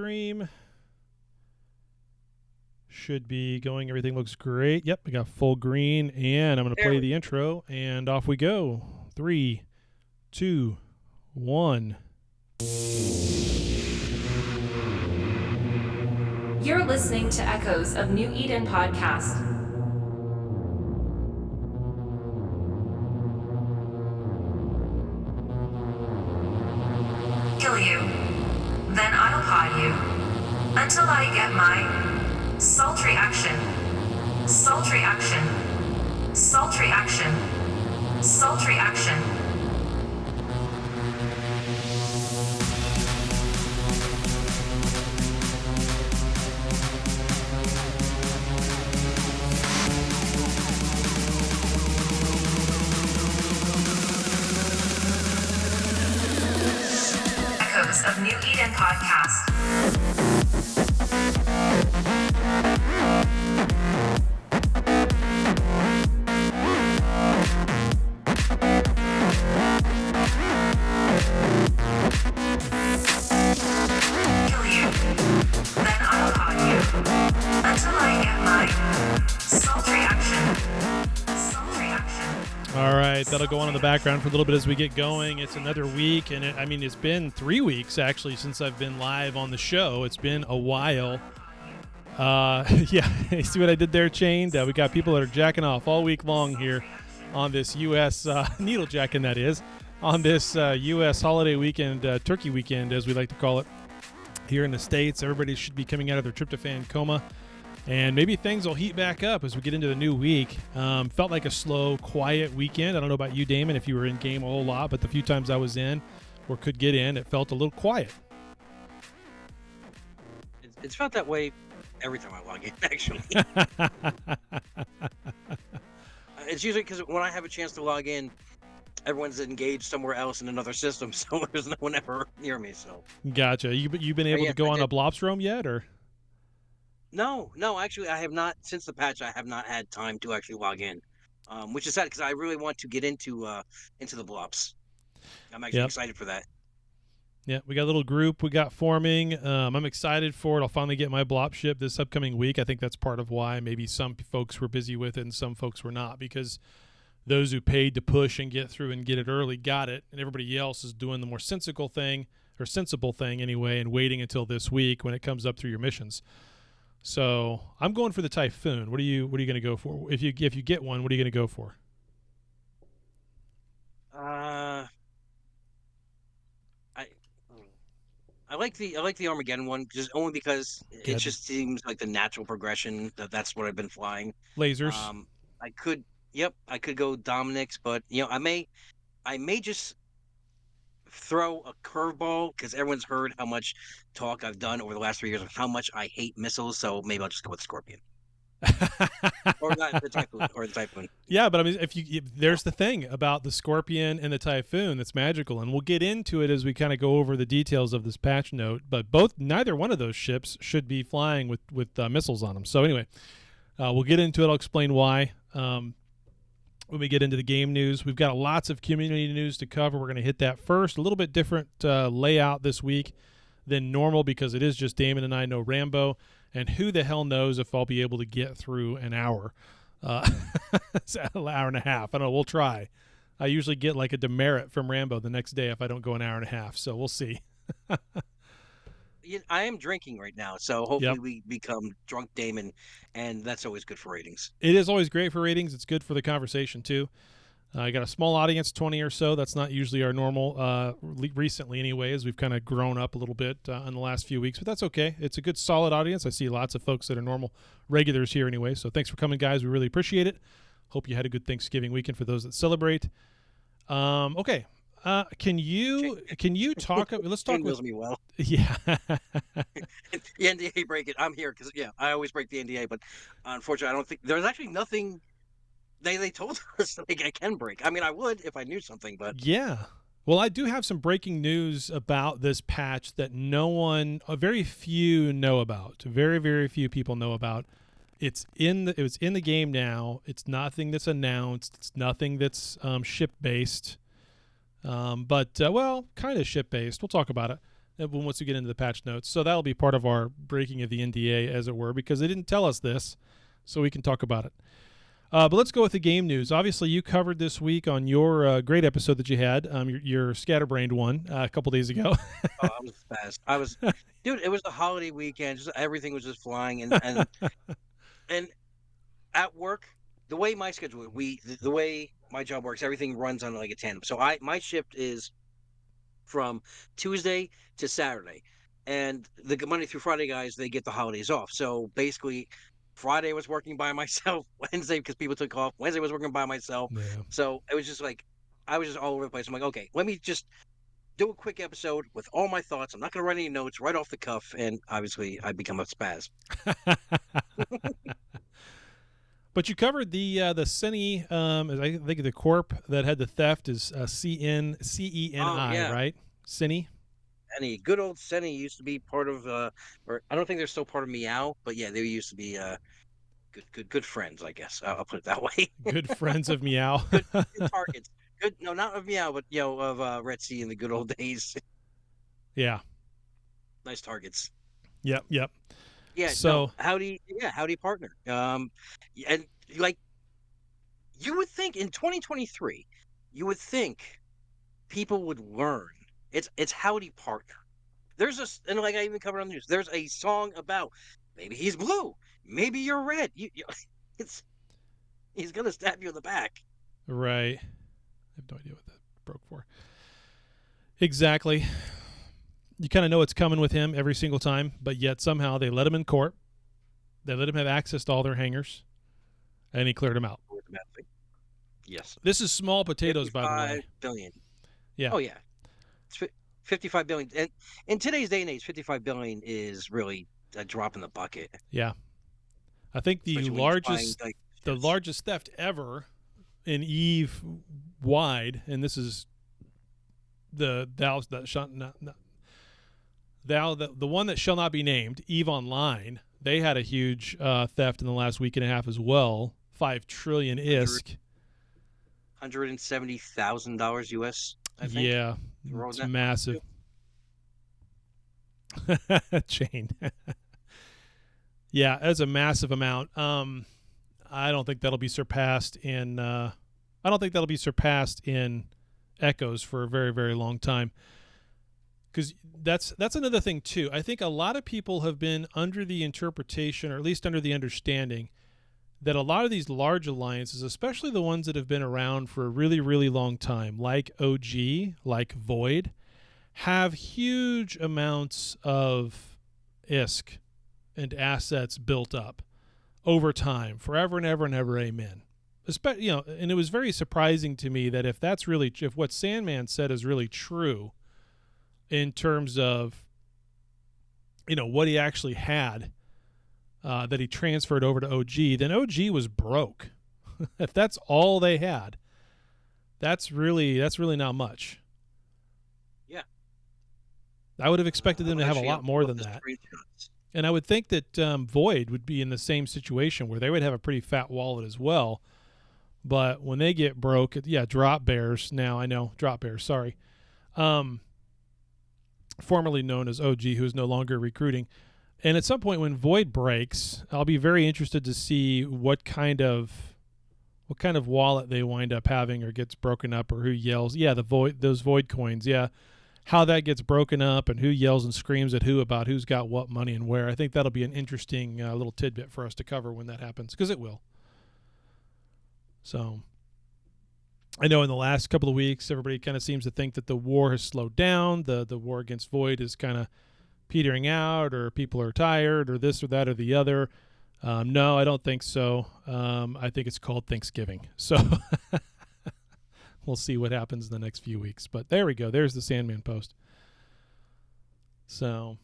stream. Should be going. Everything looks great. Yep, we got full green, and I'm going to play the intro, and off we go. 3, 2, 1. You're listening to Echoes of New Eden podcast. Kill you, then I'll pie you, until I get my sultry action, sultry action, sultry action, sultry action. Echoes of New Eden podcast. Kill you, then I'll pie you, until I get my sultry action, sultry action. All right, that'll go on in the background for a little bit as we get going. It's another week, and it's been 3 weeks, actually, since I've been live on the show. It's been a while. Yeah, you see what I did there, Chained? We got people that are jacking off all week long here on this U.S. Needlejacking, that is, on this U.S. holiday weekend, turkey weekend, as we like to call it, here in the States. Everybody should be coming out of their tryptophan coma. And maybe things will heat back up as we get into the new week. Felt like a slow, quiet weekend. I don't know about you, Damon, if you were in game a whole lot, but the few times I was in or could get in, it felt a little quiet. It's felt that way every time I log in, actually. It's usually because when I have a chance to log in, everyone's engaged somewhere else in another system, so there's no one ever near me. So Gotcha. You been able to go on a BLOPS roam yet, or? No, actually, I have not. Since the patch, I have not had time to actually log in, which is sad because I really want to get into the BLOPS. I'm actually excited for that. Yeah, we got a little group we got forming. I'm excited for it. I'll finally get my BLOP ship this upcoming week. I think that's part of why maybe some folks were busy with it and some folks were not, because those who paid to push and get through and get it early got it, and everybody else is doing the more sensible thing anyway, and waiting until this week when it comes up through your missions. So I'm going for the Typhoon. What are you going to go for? If you get one, what are you going to go for? I like the Armageddon one, just only because it just seems like the natural progression. That's what I've been flying. Lasers. I could go Dominic's, but I may just throw a curveball because everyone's heard how much talk I've done over the last 3 years of how much I hate missiles. So maybe I'll just go with Scorpion. or the Typhoon. Yeah, but I mean, there's the thing about the Scorpion and the Typhoon that's magical, and we'll get into it as we kind of go over the details of this patch note. But neither one of those ships should be flying with missiles on them. So anyway, we'll get into it. I'll explain why. When we get into the game news, we've got lots of community news to cover. We're going to hit that first. A little bit different layout this week than normal because it is just Damon and I, no Rambo. And who the hell knows if I'll be able to get through an hour. It's an hour and a half. I don't know. We'll try. I usually get like a demerit from Rambo the next day if I don't go an hour and a half. So we'll see. I am drinking right now, so hopefully we become drunk Damon, and that's always good for ratings. It is always great for ratings. It's good for the conversation, too. I got a small audience, 20 or so. That's not usually our normal, recently anyways. We've kind of grown up a little bit in the last few weeks, but that's okay. It's a good, solid audience. I see lots of folks that are normal regulars here anyway, so thanks for coming, guys. We really appreciate it. Hope you had a good Thanksgiving weekend for those that celebrate. Okay. Can you talk? Let's talk. Knows me well. Yeah. The NDA break it. I'm here because I always break the NDA, but unfortunately, I don't think there's actually nothing. They told us like I can break. I mean, I would if I knew something, but yeah. Well, I do have some breaking news about this patch that very few know about. Very, very few people know about. It's in the game now. It's nothing that's announced. It's nothing that's ship based. But kind of ship based. We'll talk about it. once we get into the patch notes. So that'll be part of our breaking of the NDA, as it were, because they didn't tell us this, so we can talk about it. But let's go with the game news. Obviously, you covered this week on your great episode that you had, your scatterbrained one a couple days ago. Oh, I was fast. Dude. It was the holiday weekend. Just everything was just flying, and at work, the way my schedule, the way my job works, everything runs on like a tandem. So my shift is from Tuesday to Saturday, and the Monday through Friday guys, they get the holidays off. So basically, Friday was working by myself. Wednesday, because people took off. Wednesday was working by myself. Yeah. So it was just like I was just all over the place. I'm like, okay, let me just do a quick episode with all my thoughts. I'm not going to write any notes, right off the cuff, and obviously I become a spaz. But you covered the Ceni, I think the corp that had the theft is CENI, yeah. right? Ceni. Any good old Ceni used to be part of, or I don't think they're still part of Meow, but yeah, they used to be good friends, I guess. I'll put it that way. Good friends of Meow. good targets. Good, no, not of Meow, but of Red Sea in the good old days. Yeah. Nice targets. Yep. Yeah. So no, howdy partner. And like you would think in 2023, you would think people would learn. It's howdy partner. There's and like I even covered on the news. There's a song about maybe he's blue, maybe you're red. He's gonna stab you in the back. right. I have no idea what that broke for. Exactly. You kind of know it's coming with him every single time, but yet somehow they let him in court. They let him have access to all their hangers, and he cleared them out. Yes. This is small potatoes, by the way. 55 billion. Yeah. Oh yeah. It's 55 billion. And in today's day and age, 55 billion is really a drop in the bucket. Yeah. I think the Especially when you're largest buying, the largest theft ever in Eve wide, and this is the one that shall not be named, Eve Online. They had a huge theft in the last week and a half as well. 5 trillion ISK. $170,000 US. I think. Yeah, it's massive. Chain. Yeah, that's a massive amount. I don't think that'll be surpassed in. I don't think that'll be surpassed in Echoes for a very, very long time. Because that's another thing too. I think a lot of people have been under the interpretation, or at least under the understanding, that a lot of these large alliances, especially the ones that have been around for a really, really long time, like OG, like Void, have huge amounts of ISK and assets built up over time, forever and ever and ever, amen. And it was very surprising to me that if what Sandman said is really true in terms of, what he actually had, that he transferred over to OG, then OG was broke. If that's all they had, that's really not much. Yeah. I would have expected them to have a lot more than that. And I would think that Void would be in the same situation where they would have a pretty fat wallet as well. But when they get broke, Drop Bears now, I know, Drop Bears, sorry. Formerly known as OG, who is no longer recruiting. And at some point when Void breaks, I'll be very interested to see what kind of wallet they wind up having or gets broken up, or who yells, those Void coins, how that gets broken up and who yells and screams at who about who's got what money and where. I think that'll be an interesting little tidbit for us to cover when that happens, because it will. So I know in the last couple of weeks, everybody kind of seems to think that the war has slowed down. The war against Void is kind of petering out, or people are tired, or this or that or the other. No, I don't think so. I think it's called Thanksgiving. So we'll see what happens in the next few weeks. But there we go. There's the Sandman post. So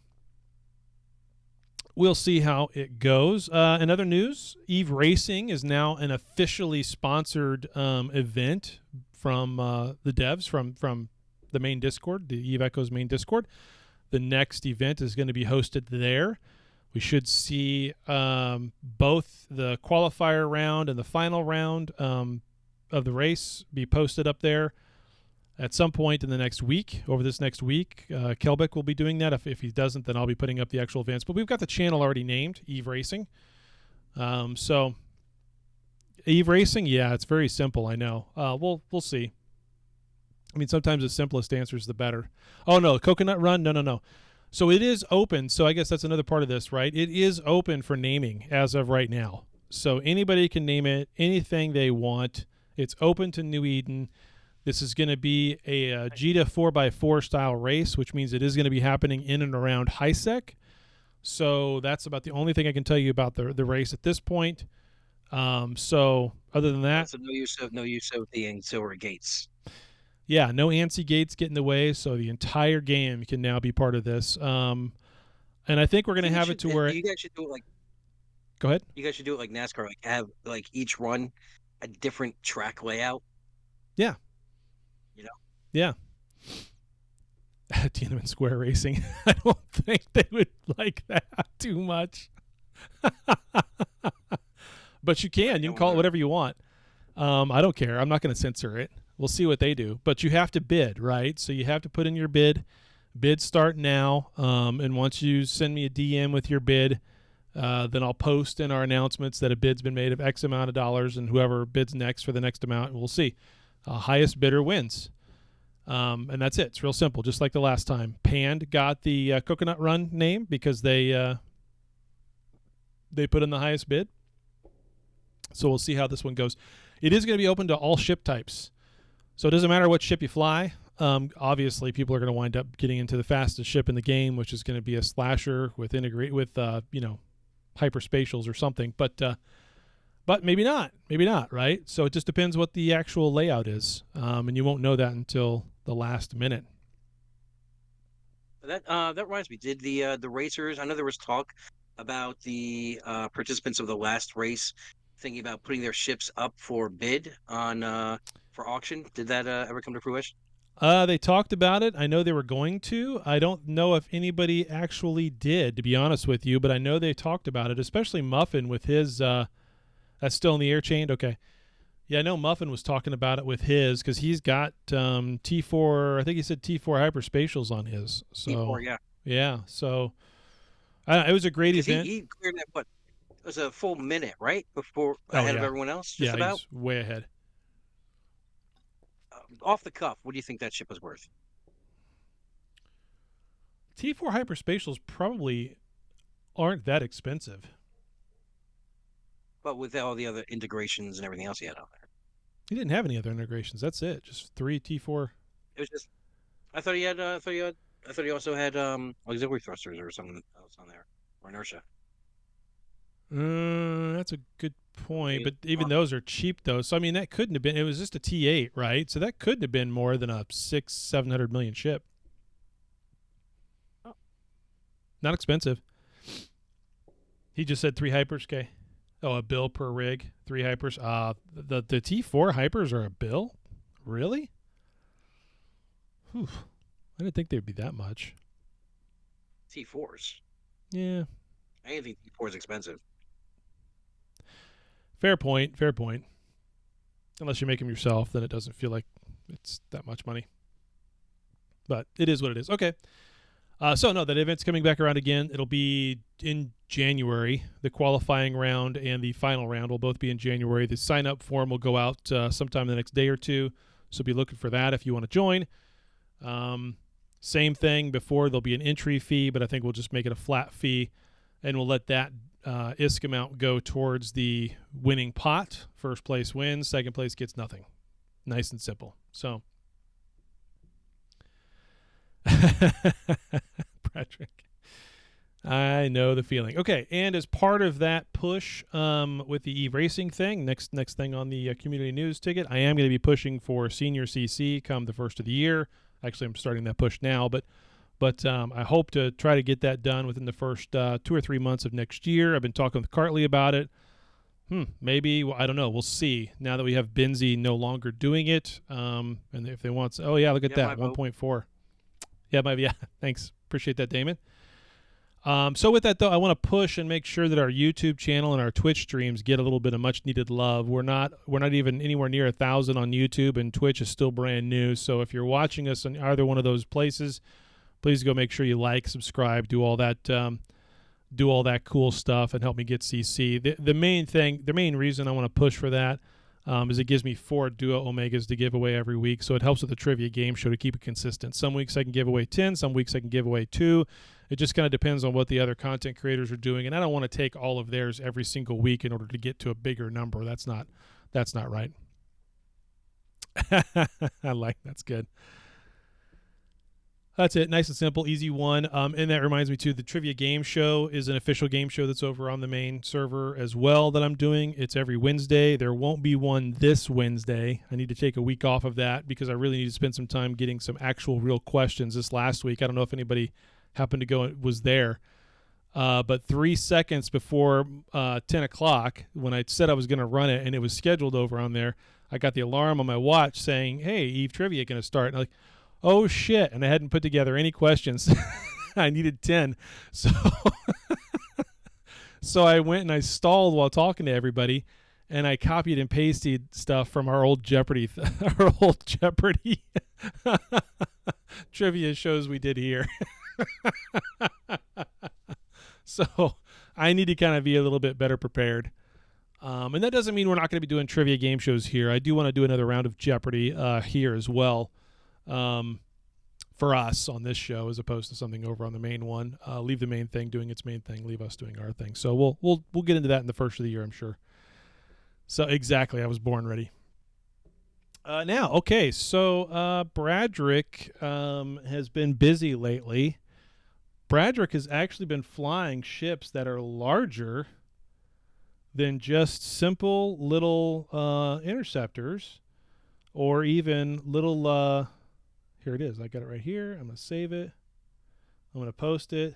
we'll see how it goes. In other news, Eve Racing is now an officially sponsored event from the devs, from the main Discord, the Eve Echoes main Discord. The next event is going to be hosted there. We should see both the qualifier round and the final round of the race be posted up there. at some point in the next week, over this next week. Kelbeck will be doing that. If he doesn't, then I'll be putting up the actual events. But we've got the channel already named, Eve Racing. So Eve Racing, yeah, it's very simple, I know. We'll see. I mean, sometimes the simplest answer is the better. Oh, no, Coconut Run? No. So it is open. So I guess that's another part of this, right? It is open for naming as of right now. So anybody can name it anything they want. It's open to New Eden. This is going to be a GTA 4x4 style race, which means it is going to be happening in and around HISEC. So that's about the only thing I can tell you about the race at this point. So other than that, So no use of the ancillary gates. yeah, no ANSI gates get in the way, so the entire game can now be part of this. And I think we're going to have it to where you guys should do it like. Go ahead. You guys should do it like NASCAR, like have like each run a different track layout. Yeah. You know. Yeah. Tiananmen Square Racing. I don't think they would like that too much. But you can call it whatever you want. I don't care. I'm not going to censor it. We'll see what they do. But you have to bid, right? So you have to put in your bid. Bids start now. And once you send me a DM with your bid, then I'll post in our announcements that a bid's been made of X amount of dollars, and whoever bids next for the next amount, we'll see. Highest bidder wins. And that's it. It's real simple, just like the last time. Pand got the Coconut Run name because they put in the highest bid. So we'll see how this one goes. It is going to be open to all ship types. So it doesn't matter what ship you fly. Obviously, people are going to wind up getting into the fastest ship in the game, which is going to be a slasher with hyperspatials or something. But maybe not. Maybe not, right? So it just depends what the actual layout is. And you won't know that until the last minute. That reminds me. Did the racers? I know there was talk about the participants of the last race thinking about putting their ships up for bid on for auction. Did that ever come to fruition? They talked about it. I know they were going to. I don't know if anybody actually did, to be honest with you, but I know they talked about it, especially Muffin with his. That's still in the air chained? Okay. Yeah, I know Muffin was talking about it with his because he's got T4, I think he said T4 hyperspatials on his. So, T4, yeah. Yeah, so it was a great event. He cleared that, what? It was a full minute, right? Before ahead of everyone else? Just about? He's way ahead. Off the cuff, what do you think that ship was worth? T4 hyperspatials probably aren't that expensive. But with all the other integrations and everything else he had on there. He didn't have any other integrations. That's it. Just 3 T4. It was just I thought he also had auxiliary thrusters or something else on there. Or inertia. That's a good point, but even those are cheap though. So I mean, that couldn't have been. It was just a T8, right? So that couldn't have been more than a 600-700 million ship. Oh. Not expensive. He just said 3 hypers. Okay. Oh, a bill per rig, 3 hypers. The T4 hypers are a bill, really? Whew. I didn't think they'd be that much. T4s. Yeah. I didn't think T4 is expensive. Fair point. Unless you make them yourself, then it doesn't feel like it's that much money. But it is what it is. Okay. So, no, that event's coming back around again. It'll be in January. The qualifying round and the final round will both be in January. The sign-up form will go out sometime the next day or two, so be looking for that if you want to join. Same thing before. There'll be an entry fee, but I think we'll just make it a flat fee, and we'll let that ISK amount go towards the winning pot. First place wins. Second place gets nothing. Nice and simple. So, Patrick, I know the feeling. Okay, and as part of that push with the Eve Racing thing, next thing on the community news ticket, I am going to be pushing for Senior CC come the first of the year. Actually, I'm starting that push now, but I hope to try to get that done within the first 2 or 3 months of next year. I've been talking with Cartley about it. Maybe, I don't know. We'll see. Now that we have Benzie no longer doing it, and if they want, look at that, 1.4. Yeah, thanks. Appreciate that, Damon. So with that though, I want to push and make sure that our YouTube channel and our Twitch streams get a little bit of much needed love. We're not even anywhere near 1,000 on YouTube, and Twitch is still brand new. So if you're watching us on either one of those places, please go make sure you like, subscribe, do all that cool stuff, and help me get CC. The main reason I want to push for that is it gives me 4 Duo Omegas to give away every week, so it helps with the trivia game show to keep it consistent. Some weeks I can give away 10, some weeks I can give away 2. It just kind of depends on what the other content creators are doing, and I don't want to take all of theirs every single week in order to get to a bigger number. That's not right. That's good. That's it. Nice and simple, easy one. And that reminds me too, the trivia game show is an official game show that's over on the main server as well that I'm doing. It's every Wednesday. There won't be one this Wednesday. I need to take a week off of that because I really need to spend some time getting some actual real questions. This last week, I don't know if anybody happened to go, was there. But 3 seconds before 10 o'clock, when I said I was going to run it and it was scheduled over on there, I got the alarm on my watch saying, "Hey, Eve Trivia going to start." And I'm like, oh shit, and I hadn't put together any questions. I needed 10. So I went and I stalled while talking to everybody, and I copied and pasted stuff from our old Jeopardy trivia shows we did here. So I need to kind of be a little bit better prepared. And that doesn't mean we're not going to be doing trivia game shows here. I do want to do another round of Jeopardy here as well. For us on this show, as opposed to something over on the main one. Leave the main thing doing its main thing, leave us doing our thing. So we'll get into that in the first of the year, I'm sure. So exactly, I was born ready. Now, okay, so Bradrick has been busy lately. Bradrick has actually been flying ships that are larger than just simple little interceptors, or even little here it is. I got it right here. I'm going to save it. I'm going to post it.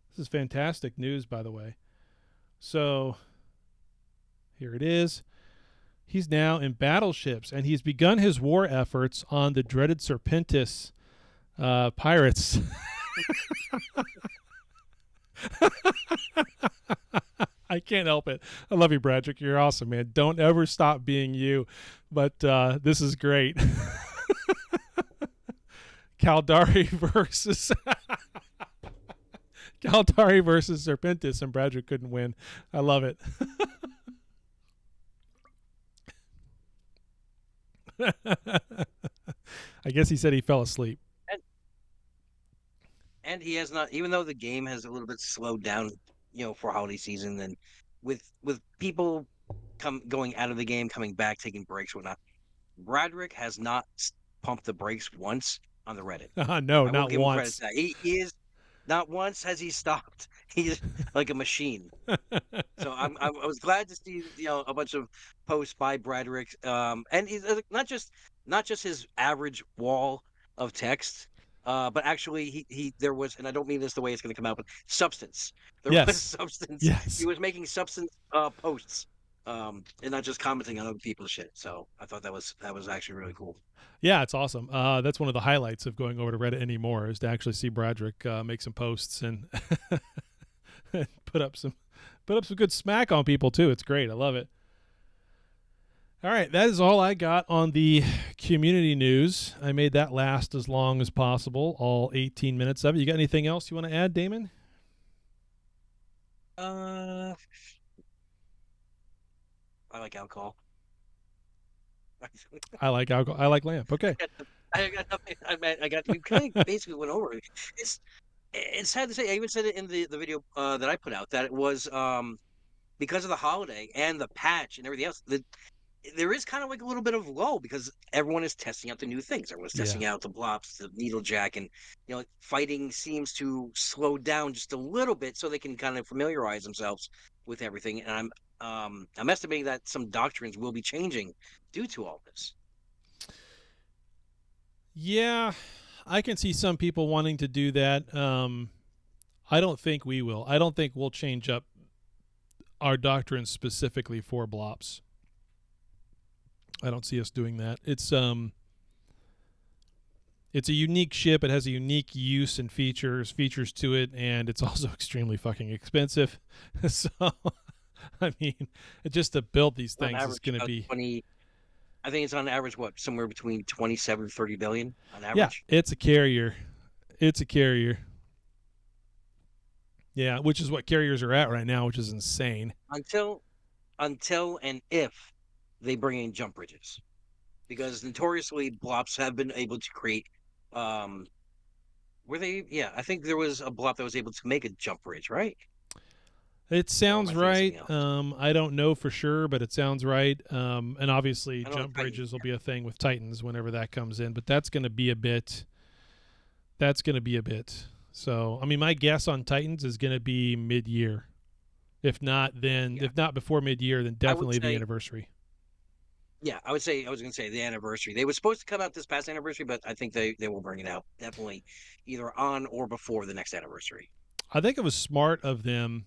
This is fantastic news, by the way. So here it is. He's now in battleships, and he's begun his war efforts on the dreaded Serpentis pirates. I can't help it. I love you, Bradrick. You're awesome, man. Don't ever stop being you. But this is great. Caldari versus Serpentis, and Bradrick couldn't win. I love it. I guess he said he fell asleep. And he has not, even though the game has a little bit slowed down, for holiday season, and with people going out of the game, coming back, taking breaks, whatnot. Bradrick has not pumped the brakes once on the Reddit. No, not once. He is not once has he stopped. He's like a machine. So I was glad to see a bunch of posts by Bradrick, and he's not just his average wall of text, but actually he there was, and I don't mean this the way it's going to come out, but substance. There was substance. Yes. He was making substance posts, and not just commenting on other people's shit. So I thought that was actually really cool. Yeah, it's awesome. That's one of the highlights of going over to Reddit anymore, is to actually see Bradrick make some posts and put up some good smack on people too. It's great. I love it. All right, that is all I got on the community news. I made that last as long as possible, all 18 minutes of it. You got anything else you want to add, Damon? I like alcohol. I like alcohol. I like lamp. Okay. I got nothing. I got you kind of basically went over it. It's sad to say. I even said it in the video that I put out, that it was because of the holiday and the patch and everything else. There is kind of like a little bit of lull because everyone is testing out the new things. Everyone's testing out the BLOPS, the Needlejacking, and fighting seems to slow down just a little bit so they can kind of familiarize themselves with everything. And I'm estimating that some doctrines will be changing due to all this. Yeah, I can see some people wanting to do that. I don't think we will. I don't think we'll change up our doctrine specifically for BLOPS. I don't see us doing that. It's It's a unique ship. It has a unique use and features to it, and it's also extremely fucking expensive. So, I mean, just to build these On things is average, going to about be 20. I think it's on average what, somewhere between 27 to 30 billion on yeah. average. It's a carrier. It's a carrier. Yeah, which is what carriers are at right now, which is insane. Until and if they bring in jump bridges, because notoriously BLOPS have been able to create. Were they? Yeah, I think there was a BLOP that was able to make a jump bridge, right? It Or am sounds I thinking right. something else? I don't know for sure, but it sounds right. And obviously, I know jump Titan. bridges will be a thing with Titans whenever that comes in, but that's going to be a bit. That's going to be a bit. So, I mean, my guess on Titans is going to be mid-year. If not, then Yeah, if not before mid-year, then I would definitely the say. anniversary. Yeah, I would say I was going to say the anniversary. They were supposed to come out this past anniversary, but I think they will bring it out definitely either on or before the next anniversary. I think it was smart of them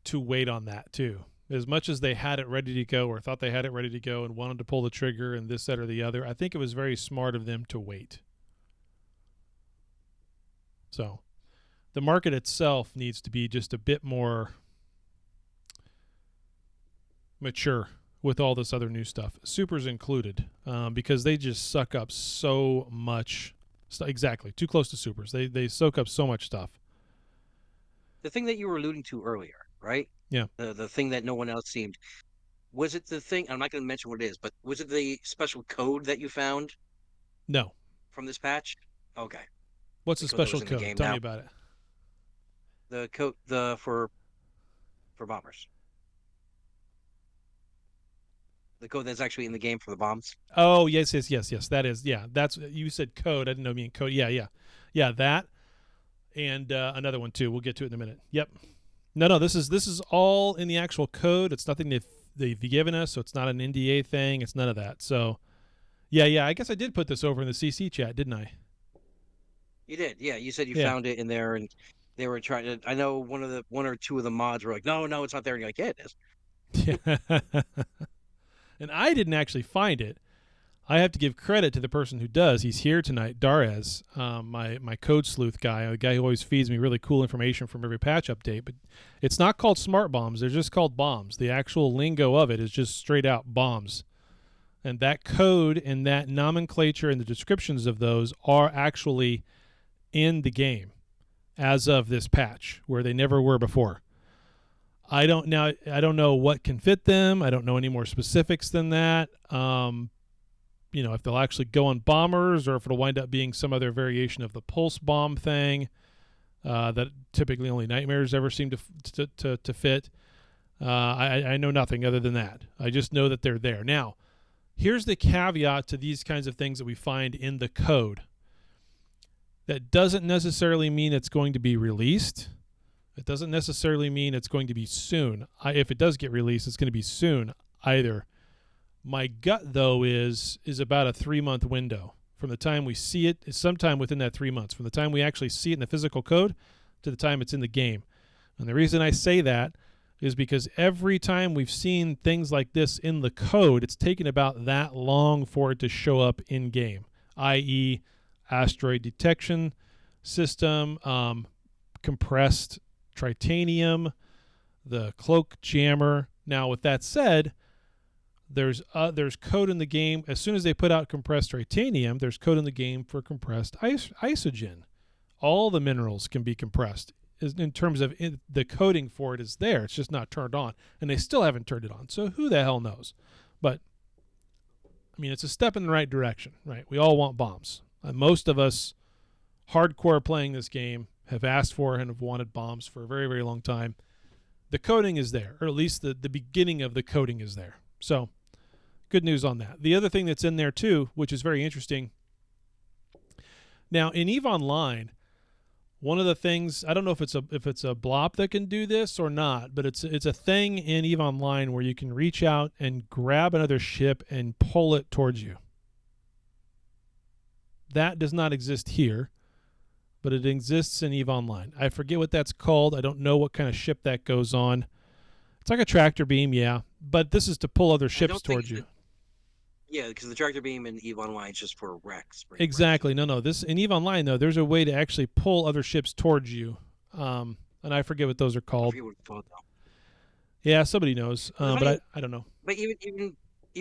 to wait on that too. As much as they had it ready to go or thought they had it ready to go and wanted to pull the trigger and this, that, or the other, I think it was very smart of them to wait. So the market itself needs to be just a bit more mature with all this other new stuff, supers included, because they just suck up so much. Exactly, too close to supers. They soak up so much stuff. The thing that you were alluding to earlier, right? Yeah. The thing that no one else seemed. Was it the thing? I'm not going to mention what it is, but was it the special code that you found No. from this patch? Okay, What's the the code that was special in the code? game Tell me now. about it. The code for bombers. The code that's actually in the game for the bombs. Oh, yes. That is, yeah. That's you said code. I didn't know you mean code. Yeah. That and another one too. We'll get to it in a minute. Yep. No. This is all in the actual code. It's nothing they've given us, so it's not an NDA thing. It's none of that. So, yeah. I guess I did put this over in the CC chat, didn't I? You did, yeah. You said you Yeah. found it in there, and they were trying to. I know one or two of the mods were like, "No, it's not there." And you're like, "Yeah, it is." Yeah. And I didn't actually find it. I have to give credit to the person who does. He's here tonight, Darez, my code sleuth guy, a guy who always feeds me really cool information from every patch update. But it's not called smart bombs; they're just called bombs. The actual lingo of it is just straight out bombs. And that code and that nomenclature and the descriptions of those are actually in the game as of this patch, where they never were before. I don't know what can fit them. I don't know any more specifics than that. If they'll actually go on bombers or if it'll wind up being some other variation of the pulse bomb thing that typically only nightmares ever seem to fit. I know nothing other than that. I just know that they're there. Now, here's the caveat to these kinds of things that we find in the code. That doesn't necessarily mean it's going to be released. It doesn't necessarily mean it's going to be soon. If it does get released, it's going to be soon either. My gut, though, is about a 3-month window. From the time we see it, is sometime within that 3 months. From the time we actually see it in the physical code to the time it's in the game. And the reason I say that is because every time we've seen things like this in the code, it's taken about that long for it to show up in game, i.e., asteroid detection system, compressed tritanium, the cloak jammer. Now, with that said, there's code in the game. As soon as they put out compressed titanium, there's code in the game for compressed isogen. All the minerals can be compressed. In terms of the coding for it is there. It's just not turned on, and they still haven't turned it on. So who the hell knows? But I mean, it's a step in the right direction, right? We all want bombs. Most of us, hardcore playing this game, have asked for and have wanted bombs for a very, very long time. The coding is there, or at least the beginning of the coding is there. So good news on that. The other thing that's in there too, which is very interesting. Now in EVE Online, one of the things, I don't know if it's a BLOP that can do this or not, but it's a thing in EVE Online where you can reach out and grab another ship and pull it towards you. That does not exist here, but it exists in EVE Online. I forget what that's called. I don't know what kind of ship that goes on. It's like a tractor beam, yeah, but this is to pull other ships towards you. Yeah, because the tractor beam in EVE Online is just for wrecks, bringing wrecks in. Exactly. No, no. This in EVE Online though, there's a way to actually pull other ships towards you. And I forget what those are I called. forget what it's called though. Yeah, somebody knows, But the but funny, I don't know. but even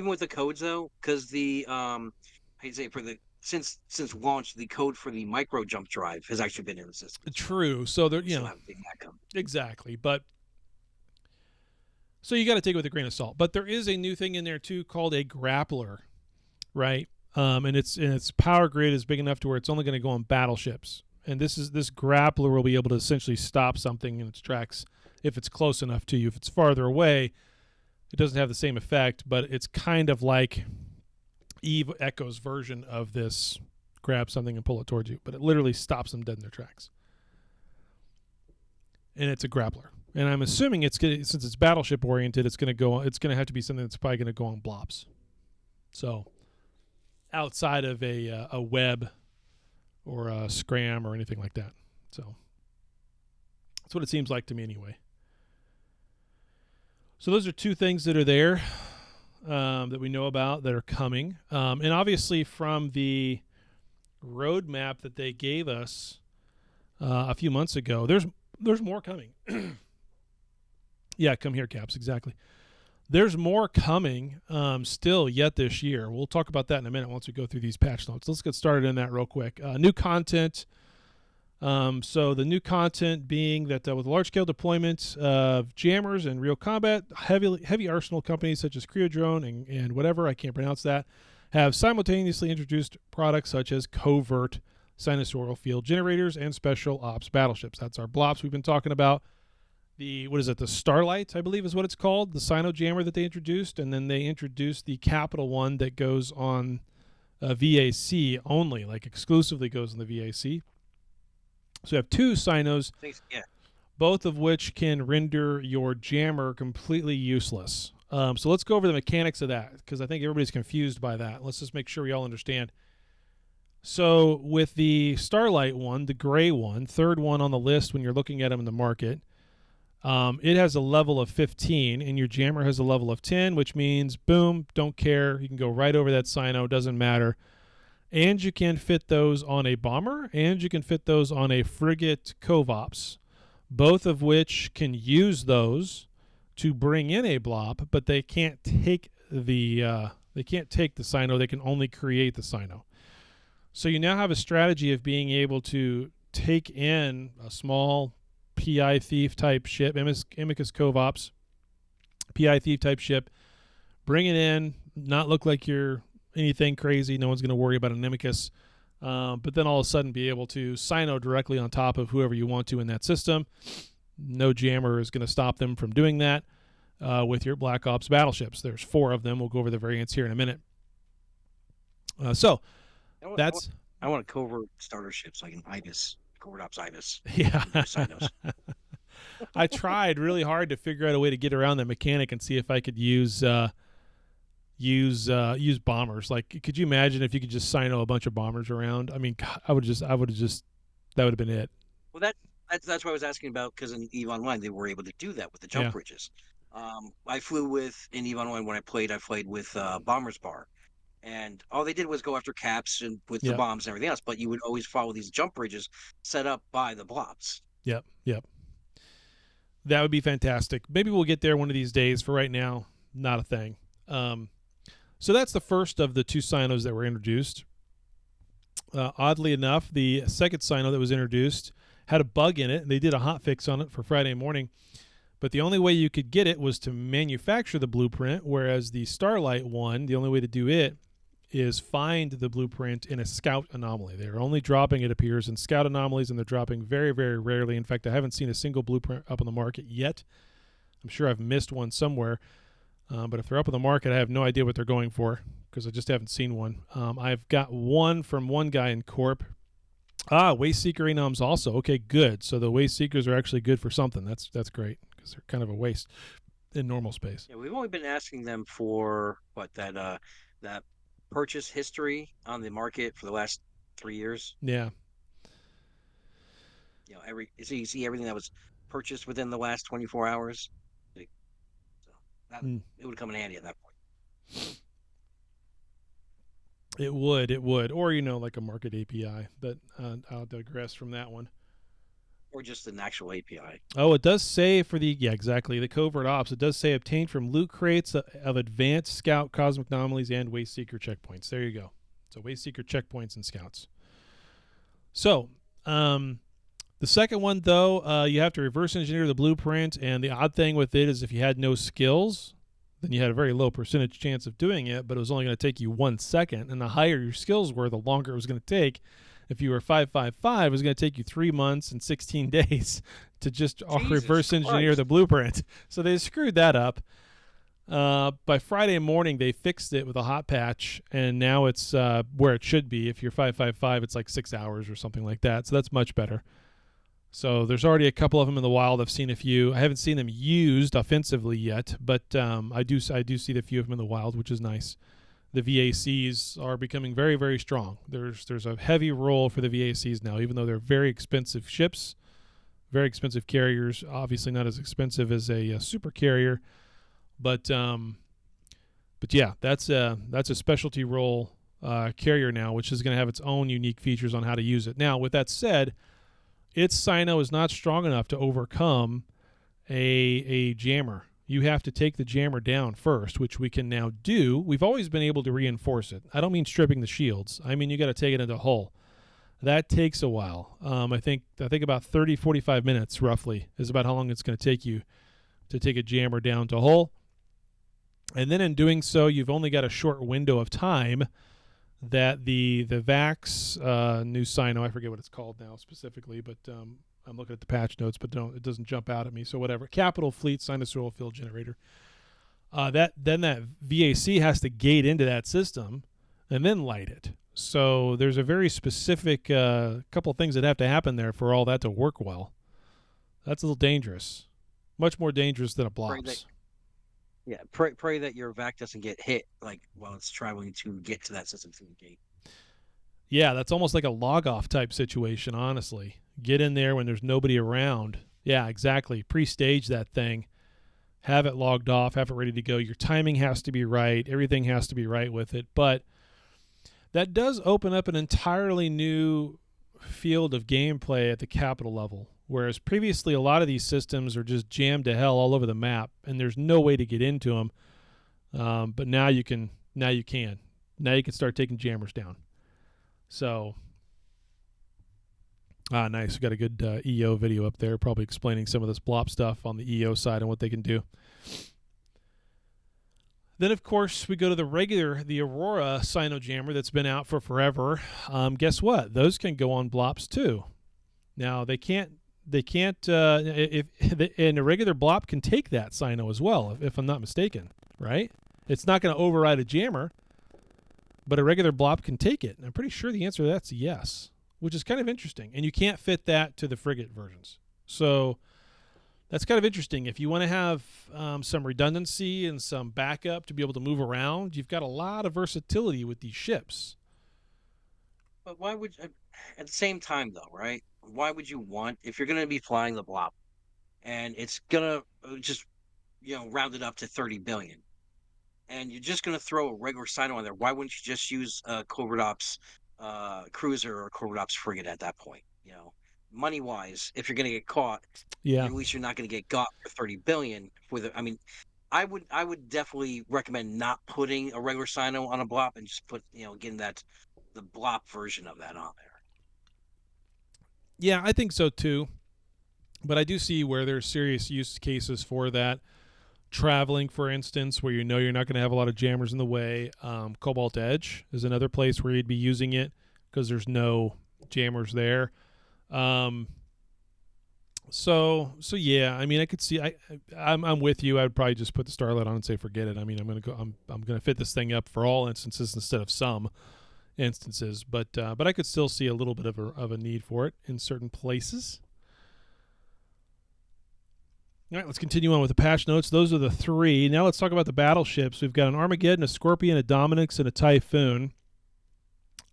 with the codes though, because the I'd say for the since launch, the code for the micro jump drive has actually been in the system as well. True. So there, We still haven't seen that come. exactly. But so you got to take it with a grain of salt. But there is a new thing in there too called a grappler, right? And its power grid is big enough to where it's only going to go on battleships. And this grappler will be able to essentially stop something in its tracks if it's close enough to you. If it's farther away, it doesn't have the same effect, but it's kind of like Eve Echo's version of this grab something and pull it towards you, but it literally stops them dead in their tracks. And it's a grappler. And I'm assuming it's gonna, since it's battleship oriented, it's going to have to be something that's probably going to go on BLOPS. So outside of a web or a scram or anything like that. So that's what it seems like to me anyway. So those are two things that are there that we know about that are coming. And obviously from the roadmap that they gave us a few months ago, there's more coming. Yeah, come here, Caps, exactly. There's more coming still yet this year. We'll talk about that in a minute once we go through these patch notes. Let's get started in that real quick. New content. So the new content being that with large-scale deployment of jammers and real combat, heavy arsenal companies such as Creodrone and whatever, I can't pronounce that, have simultaneously introduced products such as covert sinusoidal field generators and special ops battleships. That's our BLOPS we've been talking about. The Starlight, I believe is what it's called, the Sino jammer that they introduced, and then they introduced the Capital one that goes on VAC only, like exclusively goes on the VAC. So you have two Sinos, Yeah. both of which can render your jammer completely useless. So let's go over the mechanics of that, because I think everybody's confused by that. Let's just make sure we all understand. So with the Starlight one, the gray one, third one on the list when you're looking at them in the market, it has a level of 15, and your jammer has a level of 10, which means, boom, don't care. You can go right over that Sino, doesn't matter. And you can fit those on a bomber, and you can fit those on a frigate Covops, both of which can use those to bring in a BLOP, but they can't take the Sino. They can only create the Sino. So you now have a strategy of being able to take in a small PI Thief type ship, Amicus Covops, PI Thief type ship, bring it in, not look like you're anything crazy. No one's going to worry about an Amicus. But then all of a sudden be able to Sino directly on top of whoever you want to in that system. No jammer is going to stop them from doing that with your Black Ops battleships. There's 4 of them. We'll go over the variants here in a minute. I want a covert starter ship so I can IBIS, covert ops IBIS. Yeah. Sinos. I tried really hard to figure out a way to get around that mechanic and see if I could use bombers. Like, could you imagine if you could just Sino a bunch of bombers around? I mean, I would have just that would have been it. Well, that's what I was asking about, because in EVE Online they were able to do that with the jump bridges. I flew in EVE Online when I played with Bombers Bar, and all they did was go after caps and with the bombs and everything else. But you would always follow these jump bridges set up by the BLOPS. Yep. That would be fantastic. Maybe we'll get there one of these days. For right now, not a thing. So that's the first of the 2 Sinos that were introduced. Oddly enough, the second Sino that was introduced had a bug in it, and they did a hot fix on it for Friday morning. But the only way you could get it was to manufacture the blueprint, whereas the Starlight one, the only way to do it is find the blueprint in a scout anomaly. They're only dropping, it appears, in scout anomalies, and they're dropping very, very rarely. In fact, I haven't seen a single blueprint up on the market yet. I'm sure I've missed one somewhere. But if they're up on the market, I have no idea what they're going for because I just haven't seen one. I've got one from one guy in Corp. Waste Seeker anoms also. Okay, good. So the Waste Seekers are actually good for something. That's great because they're kind of a waste in normal space. Yeah, we've only been asking them for that purchase history on the market for the last 3 years. Yeah. So you see everything that was purchased within the last 24 hours. It would come in handy at that point. Mm. But yeah, we've only been asking them for that history on the market for the last 3 years. So you see everything that was purchased within the last 24 hours. So that it would come in handy at that point. It would, or like a market API. But I'll digress from that one. Or just an actual API. Oh, it does say for exactly, the covert ops. It does say obtained from loot crates of advanced scout cosmic anomalies and waste seeker checkpoints. There you go. So waste seeker checkpoints and scouts. So, the second one, though, you have to reverse engineer the blueprint, and the odd thing with it is if you had no skills, then you had a very low percentage chance of doing it, but it was only going to take you 1 second, and the higher your skills were, the longer it was going to take. If you were 555, it was going to take you 3 months and 16 days to just reverse engineer the blueprint. So they screwed that up. By Friday morning, they fixed it with a hot patch, and now it's where it should be. If you're 555, it's like 6 hours or something like that. So that's much better. So there's already a couple of them in the wild. I've seen a few. I haven't seen them used offensively yet, but I do see a few of them in the wild, which is nice. The VACs are becoming very, very strong. There's a heavy role for the VACs now, even though they're very expensive ships, very expensive carriers. Obviously not as expensive as a super carrier, but yeah, that's a specialty role carrier now, which is going to have its own unique features on how to use it. Now, with that said, its Sino is not strong enough to overcome a jammer. You have to take the jammer down first, which we can now do. We've always been able to reinforce it. I don't mean stripping the shields. I mean you got to take it into hull. That takes a while. I think about 30, 45 minutes roughly is about how long it's going to take you to take a jammer down to hull. And then in doing so, you've only got a short window of time that the VAX new Sino, I forget what it's called now specifically, but I'm looking at the patch notes, but it doesn't jump out at me. So whatever. Capital Fleet Sinusoidal Field Generator. That VAC has to gate into that system and then light it. So there's a very specific couple of things that have to happen there for all that to work well. That's a little dangerous. Much more dangerous than a BLOPS. Pray that your vac doesn't get hit while it's traveling to get to that system through the gate. Yeah, that's almost like a log-off type situation, honestly. Get in there when there's nobody around. Yeah, exactly. Pre-stage that thing. Have it logged off. Have it ready to go. Your timing has to be right. Everything has to be right with it. But that does open up an entirely new field of gameplay at the capital level. Whereas previously a lot of these systems are just jammed to hell all over the map, and there's no way to get into them. But now you can. Now you can start taking jammers down. So, nice. We got a good EO video up there, probably explaining some of this BLOP stuff on the EO side and what they can do. Then, of course, we go to the Aurora Sino Jammer that's been out for forever. Guess what? Those can go on BLOPS too. Now they can't. And a regular BLOP can take that Sino as well, if I'm not mistaken. Right? It's not going to override a jammer. But a regular BLOP can take it. And I'm pretty sure the answer to that's yes, which is kind of interesting. And you can't fit that to the frigate versions. So that's kind of interesting. If you want to have some redundancy and some backup to be able to move around, you've got a lot of versatility with these ships. But why would at the same time, though, right? Why would you want, if you're going to be flying the BLOP and it's going to just, round it up to 30 billion, and you're just going to throw a regular Sino on there, why wouldn't you just use a Covert Ops cruiser or a Covert Ops frigate at that point? Money-wise, if you're going to get caught, at least you're not going to get got for 30 billion. I would definitely recommend not putting a regular Sino on a BLOP and just put, getting the BLOP version of that on there. Yeah, I think so too. But I do see where there's serious use cases for that. Traveling, for instance, where you're not going to have a lot of jammers in the way. Cobalt Edge is another place where you'd be using it because there's no jammers there. So yeah, I mean, I could see. I'm with you. I'd probably just put the Starlight on and say forget it. I mean, I'm gonna fit this thing up for all instances instead of some instances. But I could still see a little bit of a need for it in certain places. All right, let's continue on with the patch notes. Those are the three. Now let's talk about the battleships. We've got an Armageddon, a Scorpion, a Dominix, and a Typhoon.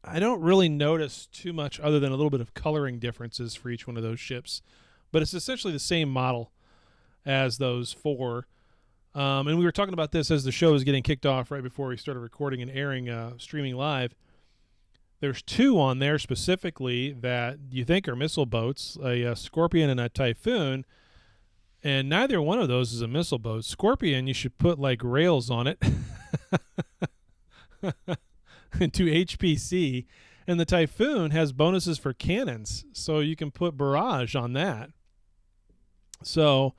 I don't really notice too much other than a little bit of coloring differences for each one of those ships. But it's essentially the same model as those four. And we were talking about this as the show was getting kicked off right before we started recording and airing, streaming live. There's two on there specifically that you think are missile boats, a Scorpion and a Typhoon, and neither one of those is a missile boat. Scorpion, you should put like rails on it into HPC, and the Typhoon has bonuses for cannons, so you can put barrage on that. So,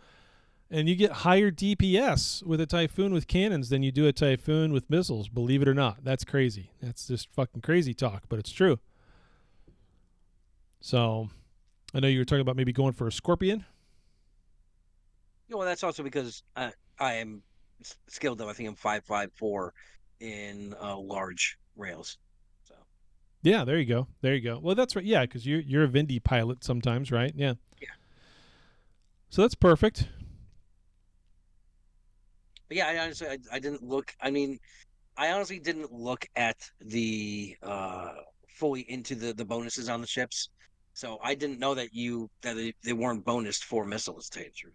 and you get higher DPS with a Typhoon with cannons than you do a Typhoon with missiles, believe it or not. That's crazy. That's just fucking crazy talk, but it's true. So, I know you were talking about maybe going for a Scorpion. Well, that's also because I am skilled up. I think I'm 5.54 in large rails. So Yeah, there you go. There you go. Well, that's right. Yeah, because you're a Vindy pilot sometimes, right? Yeah. Yeah. So that's perfect. But yeah, I honestly I didn't look. I mean, I honestly didn't look at the fully into the bonuses on the ships. So I didn't know that they weren't bonused for missiles, to tell you the truth.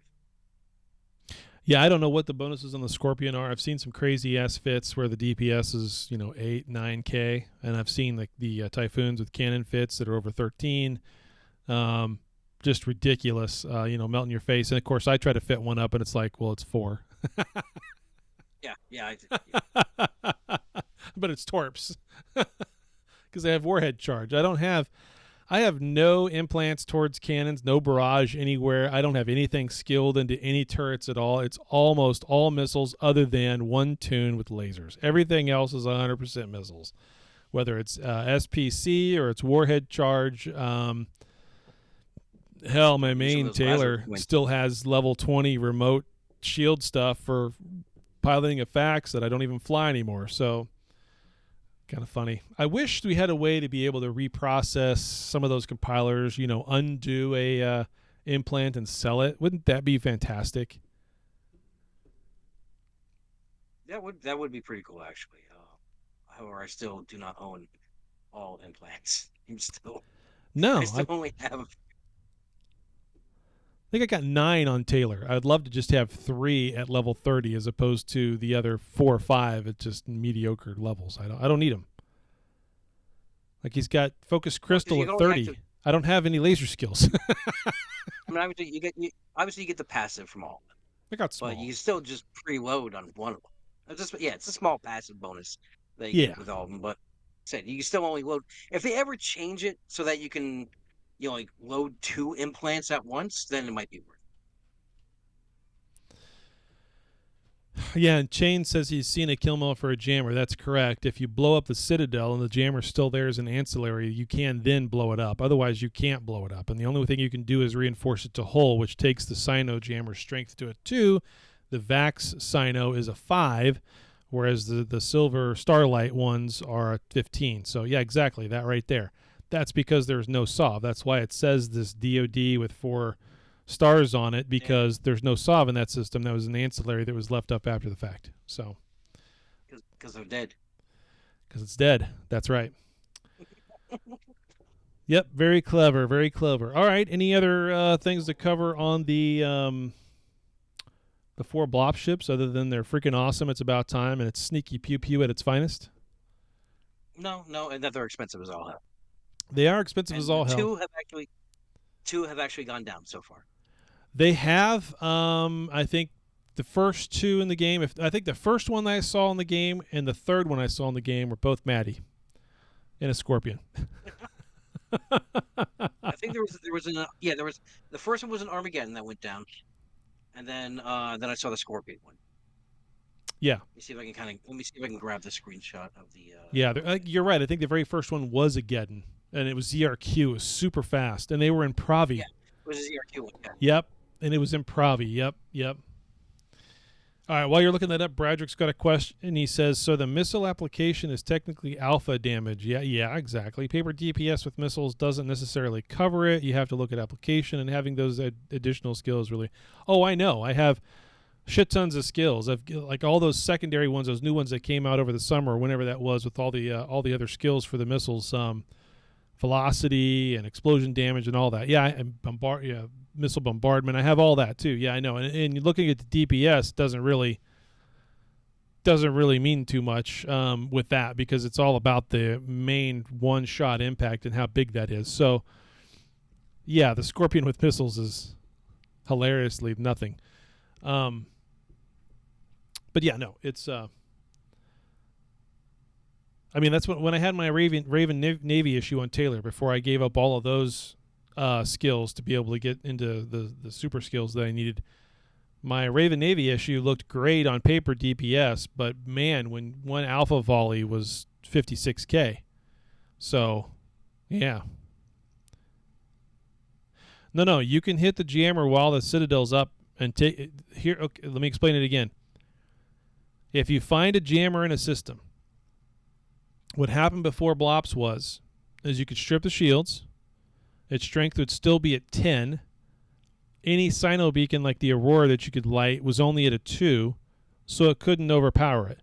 Yeah, I don't know what the bonuses on the Scorpion are. I've seen some crazy ass fits where the DPS is 8, 9K, and I've seen like the Typhoons with cannon fits that are over 13. Just ridiculous, melting your face. And of course, I try to fit one up, and it's like, well, it's 4. Yeah. But it's torps because they have warhead charge. I have no implants towards cannons, no barrage anywhere. I don't have anything skilled into any turrets at all. It's almost all missiles other than one tune with lasers. Everything else is 100% missiles, whether it's SPC or it's warhead charge. Hell, my main Taylor still has level 20 remote shield stuff for piloting a fax that I don't even fly anymore. So kind of funny. I wish we had a way to be able to reprocess some of those compilers, undo a implant and sell it. Wouldn't that be fantastic? That would be pretty cool, actually. However, I still do not own all implants. I still only have. I think I got 9 on Taylor. I'd love to just have 3 at level 30 as opposed to the other 4 or 5 at just mediocre levels. I don't need them. Like he's got focus crystal at 30. I don't have any laser skills. I mean, obviously you get the passive from all of them. I got small. But you still just preload on one of them. It's a small passive bonus that you get with all of them. But said you can still only load if they ever change it so that you can. Load 2 implants at once, then it might be worth it. Yeah, and Chain says he's seen a kill mill for a jammer. That's correct. If you blow up the Citadel and the jammer's still there as an ancillary, you can then blow it up. Otherwise, you can't blow it up. And the only thing you can do is reinforce it to hull, which takes the Sino jammer strength to a 2. The Vax Sino is a 5, whereas the Silver Starlight ones are a 15. So, yeah, exactly. That right there. That's because there's no SOV. That's why it says this DOD with 4 stars on it, because there's no SOV in that system. That was an ancillary that was left up after the fact. So, because they're dead. Because it's dead. That's right. Yep. Very clever. Very clever. All right. Any other things to cover on the 4 BLOPS ships other than they're freaking awesome? It's about time, and it's sneaky pew pew at its finest. No, and that they're expensive as all hell. They are expensive as all hell. 2 have actually gone down so far. They have. I think the first 2 in the game. I think the first one I saw in the game and the third one I saw in the game were both Maddie and a Scorpion. I think there was the first one was an Armageddon that went down, and then I saw the Scorpion one. Yeah. Let me see if I can grab the screenshot of the. Yeah, you're right. I think the very first one was a Geddon, and it was ZRQ. It was super fast, and they were in Pravi. Yeah, it was a ZRQ one. Yeah. Yep, and it was in Pravi. Yep. All right, while you're looking that up, Bradrick's got a question, and he says, so the missile application is technically alpha damage. Yeah, exactly. Paper DPS with missiles doesn't necessarily cover it. You have to look at application, and having those additional skills really. Oh, I know. I have shit tons of skills. I've like all those secondary ones, those new ones that came out over the summer, or whenever that was, with all the other skills for the missiles, velocity and explosion damage and all that. Yeah, and missile bombardment. I have all that too. Yeah, I know. And looking at the DPS doesn't really doesn't really mean too much with that, because it's all about the main one-shot impact and how big that is. So, yeah, the Scorpion with missiles is hilariously nothing. But yeah, no, it's. I mean, that's when I had my Raven Navy issue on Taylor, before I gave up all of those skills to be able to get into the super skills that I needed. My Raven Navy issue looked great on paper DPS, but man, when one alpha volley was 56k. So, yeah. No, you can hit the jammer while the Citadel's up and take here. Okay, let me explain it again. If you find a jammer in a system, what happened before BLOPS is you could strip the shields. Its strength would still be at 10. Any Sino beacon like the Aurora that you could light was only at a 2, so it couldn't overpower it.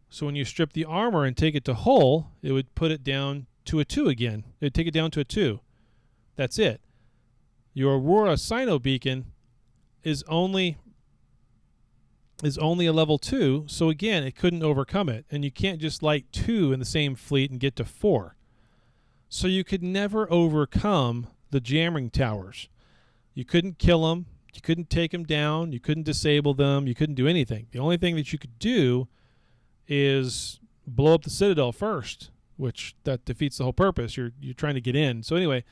So when you strip the armor and take it to hull, it would put it down to a 2 again. It would take it down to a 2. That's it. Your Aurora Sino beacon is only a level 2, so again, it couldn't overcome it. And you can't just light 2 in the same fleet and get to 4. So you could never overcome the jamming towers. You couldn't kill them. You couldn't take them down. You couldn't disable them. You couldn't do anything. The only thing that you could do is blow up the Citadel first, which that defeats the whole purpose. You're trying to get in. So anyway,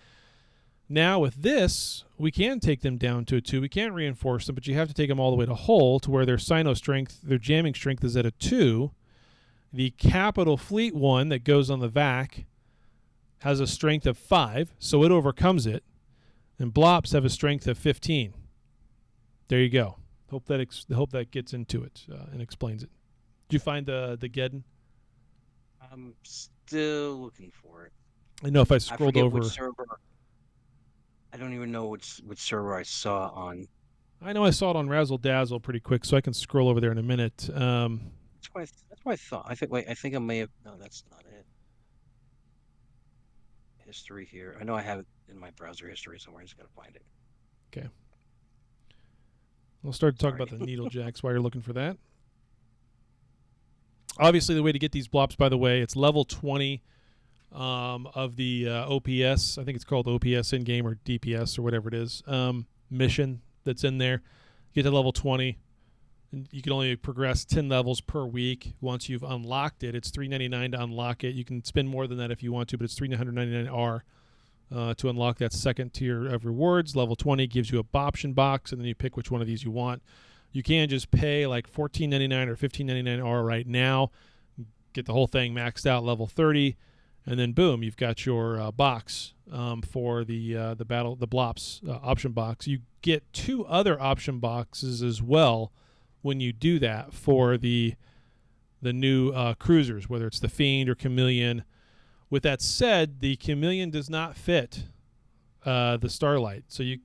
now with this, we can take them down to a 2. We can't reinforce them, but you have to take them all the way to hull, to where their Sino strength, their jamming strength is at a 2. The Capital Fleet one that goes on the VAC has a strength of 5, so it overcomes it. And BLOPS have a strength of 15. There you go. Hope that gets into it and explains it. Did you find the Geddon? I'm still looking for it. I know if I scrolled over. Which server. I don't even know which server I saw on. I know I saw it on Razzle Dazzle pretty quick, so I can scroll over there in a minute. That's what I thought. I think I may have. No, that's not it. History here. I know I have it in my browser history somewhere. I just gotta find it. Okay. We'll start to talk about the Needlejacks while you're looking for that. Obviously, the way to get these BLOPS, by the way, it's level 20 of the OPS. I think it's called OPS in-game or DPS or whatever it is. Mission that's in there. You get to level 20. And you can only progress 10 levels per week. Once you've unlocked it, it's $3.99 to unlock it. You can spend more than that if you want to, but it's $399 to unlock that second tier of rewards. Level 20 gives you a option box, and then you pick which one of these you want. You can just pay like $14.99 or $15.99 right now, get the whole thing maxed out level 30, and then boom, you've got your box for the BLOPS option box. You get 2 other option boxes as well when you do that for the new cruisers, whether it's the Fiend or Chameleon. With that said, the Chameleon does not fit the Starlight, so you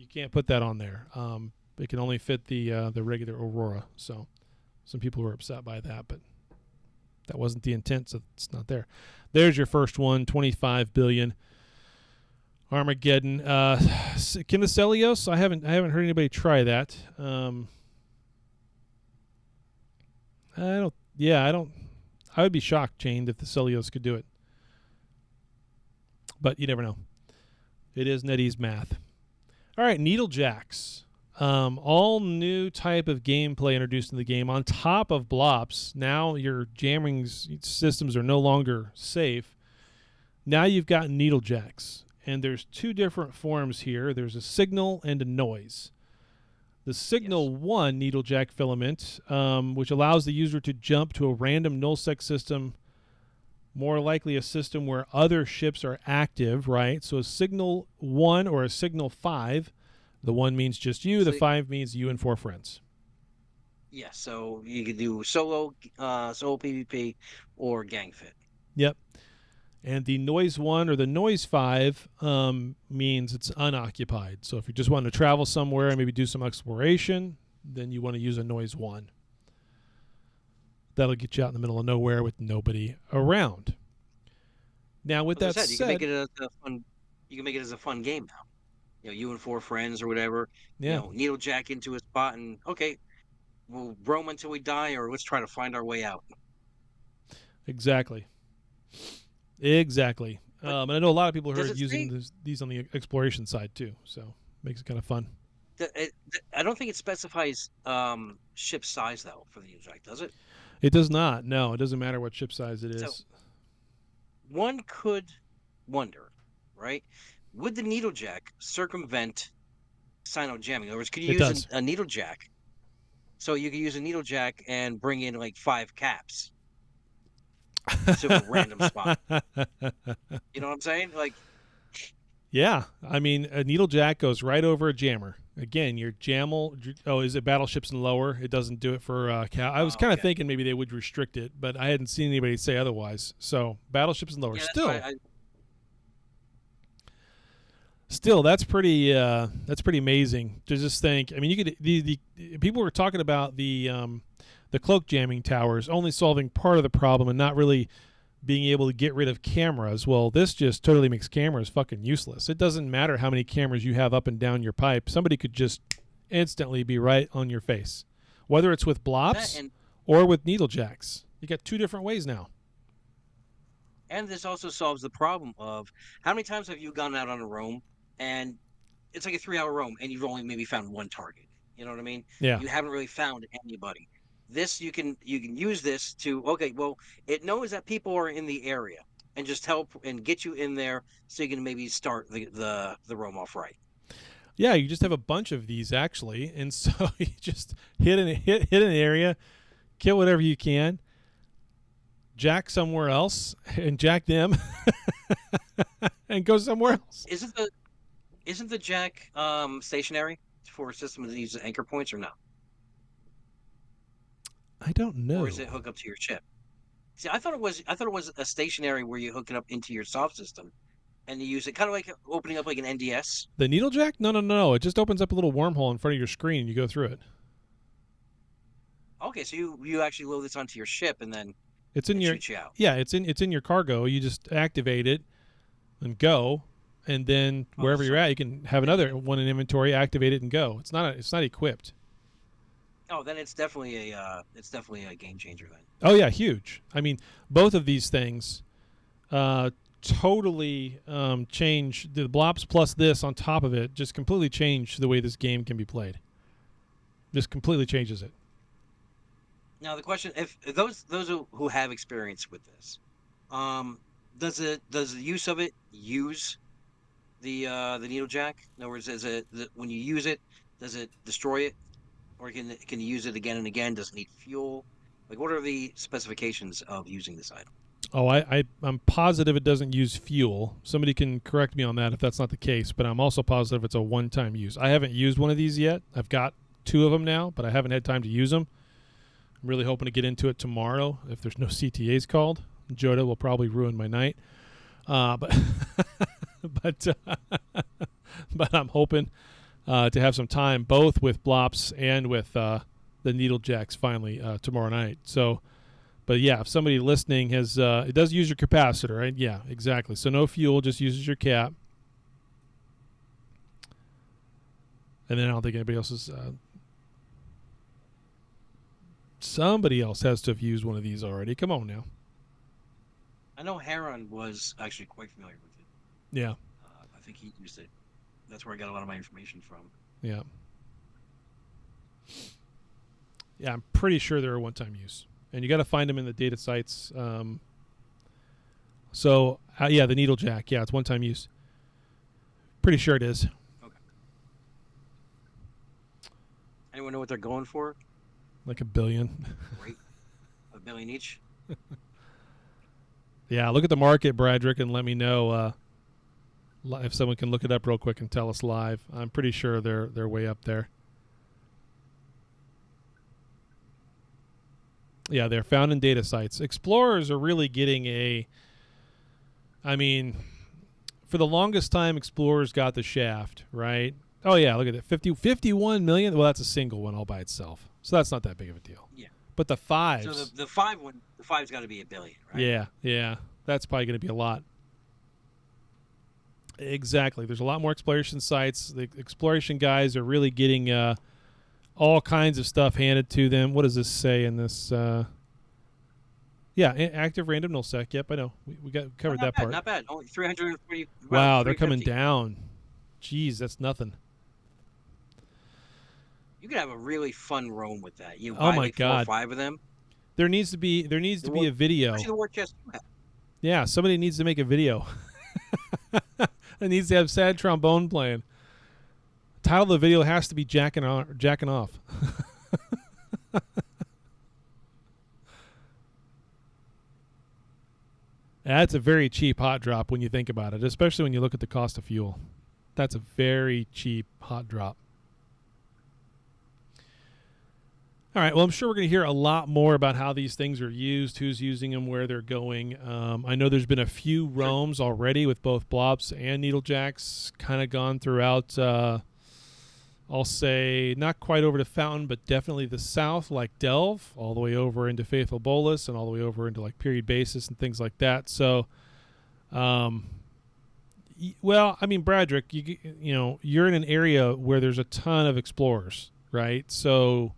can't put that on there. It can only fit the regular Aurora. So some people were upset by that, but that wasn't the intent, so it's not there. There's your first one, 25 billion. Armageddon. Can the Celios? I haven't heard anybody try that. I would be shocked, Chained, if the Celios could do it. But you never know. It is NetEase math. All right, Needlejacks. All new type of gameplay introduced in the game. On top of BLOPS, now your jamming systems are no longer safe. Now you've got Needlejacks. And there's 2 different forms here. There's a signal and a noise. The Signal 1 Needlejack filament, which allows the user to jump to a random nullsec system, more likely a system where other ships are active, right? So a Signal 1 or a Signal 5, the 1 means just you, the 5 means you and 4 friends. Yeah, so you could do solo PvP or gang fit. Yep. And the Noise 1 or the Noise 5 means it's unoccupied. So if you just want to travel somewhere and maybe do some exploration, then you want to use a Noise 1. That'll get you out in the middle of nowhere with nobody around. Now, with that said, you can make it as a fun game now. You and 4 friends or whatever. Yeah. Needlejack into a spot and okay, we'll roam until we die, or let's try to find our way out. Exactly. Exactly. But And I know a lot of people who are does it using say? these on the exploration side too, so makes it kind of fun. I don't think it specifies ship size though for the Needlejack, does it? It does not. No, it doesn't matter what ship size it So is. one could wonder, right? Would the Needlejack circumvent sino jamming? In other words, could you It use does. a Needlejack? So you could use a Needlejack and bring in like 5 caps to a random spot. You know what I'm saying? Like, Yeah, I mean, a needlejack goes right over a jammer. Again, your jammel. Oh, is it battleships and lower? It doesn't do it for cow. I was kind of okay, thinking maybe they would restrict it, but I hadn't seen anybody say otherwise. So battleships and lower. yeah, that's why Still, that's pretty amazing to just think. I mean, you could the people were talking about the cloak jamming towers only solving part of the problem and not really being able to get rid of cameras. Well, this just totally makes cameras fucking useless. It doesn't matter how many cameras you have up and down your pipe. Somebody could just instantly be right on your face, whether it's with that blops or with needlejacks. You got two different ways now. and this also solves the problem of how many times have you gone out on a roam and it's like a 3-hour roam and you've only maybe found one target. You know what I mean? Yeah. You haven't really found anybody. This you can use this to okay, well, it knows that people are in the area and just help and get you in there so you can maybe start the roam off right. Yeah, you just have a bunch of these actually, and so you just hit an area, kill whatever you can, jack somewhere else, and jack them, and go somewhere else. Isn't the jack stationary for a system that uses anchor points or no? I don't know. Or is it hook up to your ship? See, I thought it was a stationary where you hook it up into your soft system and you use it kind of like opening up like an NDS. The needlejack? No, no, no. It just opens up a little wormhole in front of your screen and you go through it. Okay, so you actually load this onto your ship and then It's in it your shoots you out. yeah, it's in your cargo. You just activate it and go, and then Oh, wherever so you're at, you can have another one in inventory, activate it and go. It's not equipped. then it's definitely a game changer then. Oh yeah, huge. I mean, both of these things totally change the blops plus this on top of it. Just completely change the way this game can be played. Just completely changes it. Now the question, if those who have experience with this, um, does the use of it use the needle jack? In other words, when you use it, does it destroy it, or can you use it again and again? Does it need fuel? Like, what are the specifications of using this item? Oh, I'm positive it doesn't use fuel. Somebody can correct me on that if that's not the case, but I'm also positive it's a one-time use. I haven't used one of these yet. I've got 2 of them now, but I haven't had time to use them. I'm really hoping to get into it tomorrow if there's no CTAs called. Joda will probably ruin my night. But but but I'm hoping to have some time both with blops and with the needlejacks finally tomorrow night. So, but yeah, if somebody listening has it does use your capacitor, right? Yeah, exactly. So no fuel, just uses your cap. And then I don't think anybody else is. Somebody else has to have used one of these already. Come on now. I know Heron was actually quite familiar with it. Yeah. I think he used it. That's where I got a lot of my information from. Yeah. Yeah, I'm pretty sure they're a one-time use, and you got to find them in the data sites. So yeah, the needlejack. Yeah, it's one-time use. Pretty sure it is. Okay. Anyone know what they're going for? Like $1 billion. Great. $1 billion each. Yeah, look at the market, Bradrick, and let me know if someone can look it up real quick and tell us live. I'm pretty sure they're way up there. Yeah, they're found in data sites. Explorers are really getting I mean, for the longest time, Explorers got the shaft, right? Oh, yeah, look at it. 51 million. Well, that's a single one all by itself. So that's not that big of a deal. Yeah. But the fives. So the five's got to be $1 billion, right? Yeah. That's probably going to be a lot. Exactly. There's a lot more exploration sites. The exploration guys are really getting all kinds of stuff handed to them. What does this say in this? Yeah, active random nullsec. Yep, I know. We covered that part. Not bad. Only 340 rounds. Wow, they're coming 350. down. Jeez, that's nothing. You could have a really fun roam with that. You Oh buy my like 4 or God. 5 of them. There needs to be a video. Especially the war chest you have. Yeah, somebody needs to make a video. It needs to have sad trombone playing. Title of the video has to be jacking off. That's a very cheap hot drop when you think about it, especially when you look at the cost of fuel. That's a very cheap hot drop. All right, well, I'm sure we're going to hear a lot more about how these things are used, who's using them, where they're going. I know there's been a few roams already with both BLOPS and Needlejacks kind of gone throughout, I'll say, not quite over to Fountain, but definitely the south, like Delve, all the way over into Faithful Bolus, and all the way over into like Period Basis and things like that. So, well, I mean, Bradrick, you know, you're in an area where there's a ton of explorers, right? So,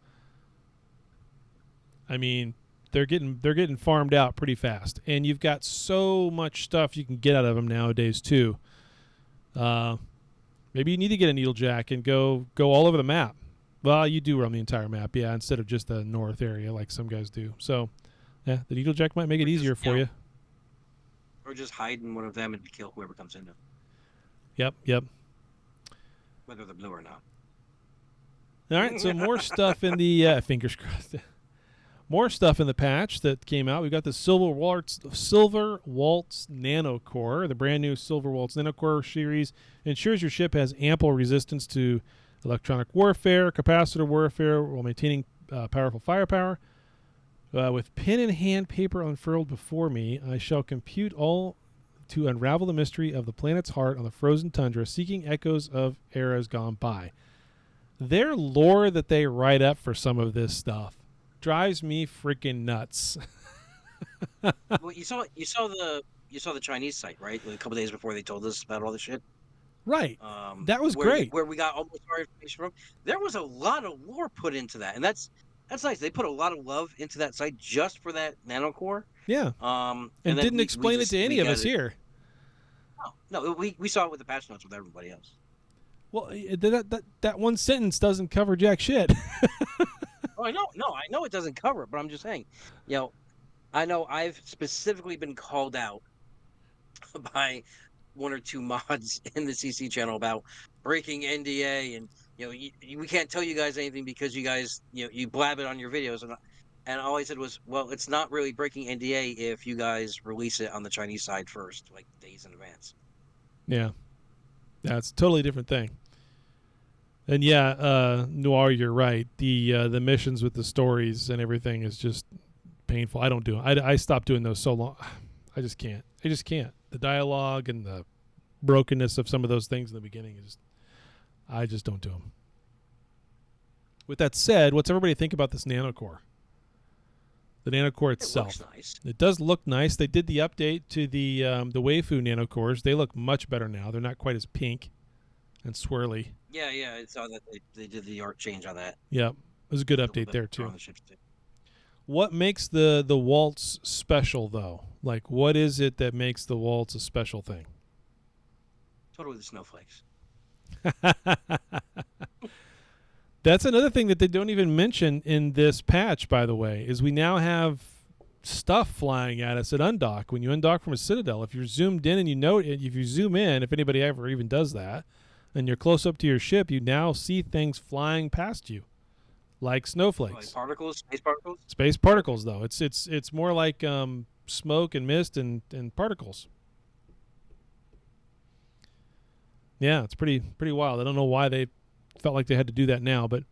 I mean, they're getting farmed out pretty fast, and you've got so much stuff you can get out of them nowadays too. Maybe you need to get a Needlejack and go all over the map. Well, you do run the entire map, yeah, instead of just the north area like some guys do. So, yeah, the Needlejack might make it easier for you. Or just hide in one of them and kill whoever comes in them. Yep. Whether they're blue or not. All right, so more stuff in the fingers crossed. More stuff in the patch that came out. We've got the Silver Waltz Nano Core. The brand new Silver Waltz Nano Core series ensures your ship has ample resistance to electronic warfare, capacitor warfare, while maintaining powerful firepower. With pen in hand, paper unfurled before me, I shall compute all to unravel the mystery of the planet's heart on the frozen tundra, seeking echoes of eras gone by. Their lore that they write up for some of this stuff drives me freaking nuts. Well, you saw the Chinese site, right? Like a couple days before they told us about all this shit. Right. That was great. Where we got almost our information from. There was a lot of lore put into that, and that's nice. They put a lot of love into that site just for that nanocore. Yeah. And didn't explain it to any of us here. No, we saw it with the patch notes with everybody else. Well, that one sentence doesn't cover jack shit. Oh, I know it doesn't cover it, but I'm just saying, you know, I know I've specifically been called out by 1 or 2 mods in the CC channel about breaking NDA, and you know, we can't tell you guys anything because you guys, you know, you blab it on your videos, and all I said was, well, it's not really breaking NDA if you guys release it on the Chinese side first, like days in advance. Yeah, that's a totally different thing. And yeah, Noir, you're right. The missions with the stories and everything is just painful. I don't do it. I stopped doing those so long. I just can't. The dialogue and the brokenness of some of those things in the beginning is, I just don't do them. With that said, what's everybody think about this nanocore? The nanocore itself. It looks nice. It does look nice. They did the update to the Weifu nanocores. They look much better now. They're not quite as pink and swirly. Yeah, I saw that they did the art change on that. Yeah, it was a good A update there too. on the ships too. What makes the waltz special though? Like, what is it that makes the waltz a special thing? Totally the snowflakes. That's another thing that they don't even mention in this patch, by the way, is we now have stuff flying at us at undock. When you undock from a Citadel, if you're zoomed in and you know, if you zoom in, if anybody ever even does that, and you're close up to your ship, you now see things flying past you, like snowflakes. Like particles, space particles. Space particles, though. It's more like smoke and mist and particles. Yeah, it's pretty wild. I don't know why they felt like they had to do that now, but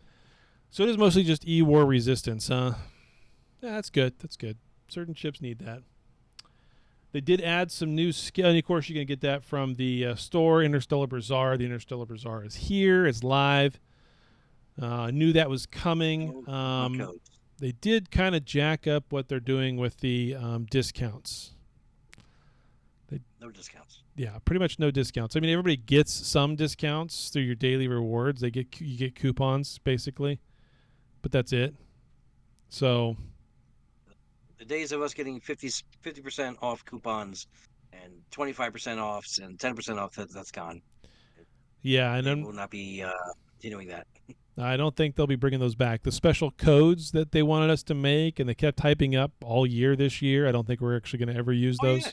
so it is mostly just E-War resistance. Yeah, that's good. Certain ships need that. They did add some new skill, and of course you're going to get that from the store, Interstellar Bazaar. The Interstellar Bazaar is here. It's live. Knew that was coming. They did kind of jack up what they're doing with the discounts. No discounts. Yeah, pretty much no discounts. I mean, everybody gets some discounts through your daily rewards. You get coupons basically, but that's it. So The days of us getting 50% off coupons and 25% offs and 10% off, that's gone. yeah, and They then will not be continuing that. I don't think they'll be bringing those back. The special codes that they wanted us to make and they kept typing up all year this year, I don't think we're actually going to ever use Oh, those. yeah.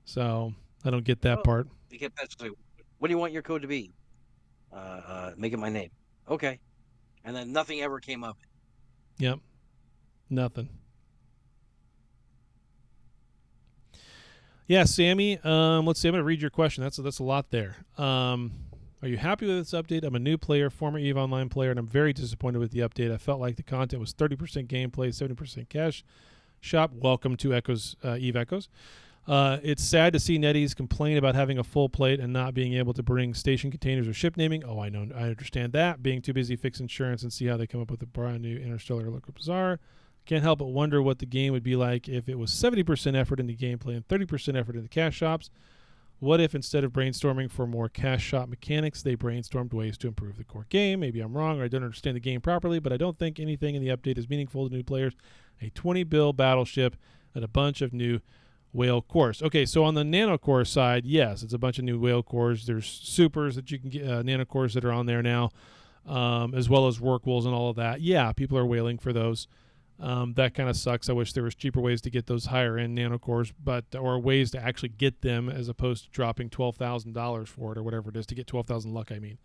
So I don't get that Oh, part. they kept that. Like, what do you want your code to be? Make it my name. Okay. And then nothing ever came of it. Yep. Nothing. Yeah, Sammy. Let's see. I'm going to read your question. That's a lot there. Are you happy with this update? I'm a new player, former EVE Online player, and I'm very disappointed with the update. I felt like the content was 30% gameplay, 70% cash shop. Welcome to EVE Echoes. It's sad to see NetEase complain about having a full plate and not being able to bring station containers or ship naming. Oh, I know. I understand that. Being too busy fix insurance and see how they come up with a brand new Interstellar look bizarre. Can't help but wonder what the game would be like if it was 70% effort into gameplay and 30% effort into cash shops. What if instead of brainstorming for more cash shop mechanics, they brainstormed ways to improve the core game? Maybe I'm wrong or I don't understand the game properly, but I don't think anything in the update is meaningful to new players. A 20-bill battleship and a bunch of new whale cores. Okay, so on the nanocore side, yes, it's a bunch of new whale cores. There's supers that you can get, nanocores that are on there now, as well as workwolves and all of that. Yeah, people are whaling for those. That kind of sucks. I wish there was cheaper ways to get those higher end nanocores, or ways to actually get them as opposed to dropping $12,000 for it or whatever it is to get 12,000 luck. I mean,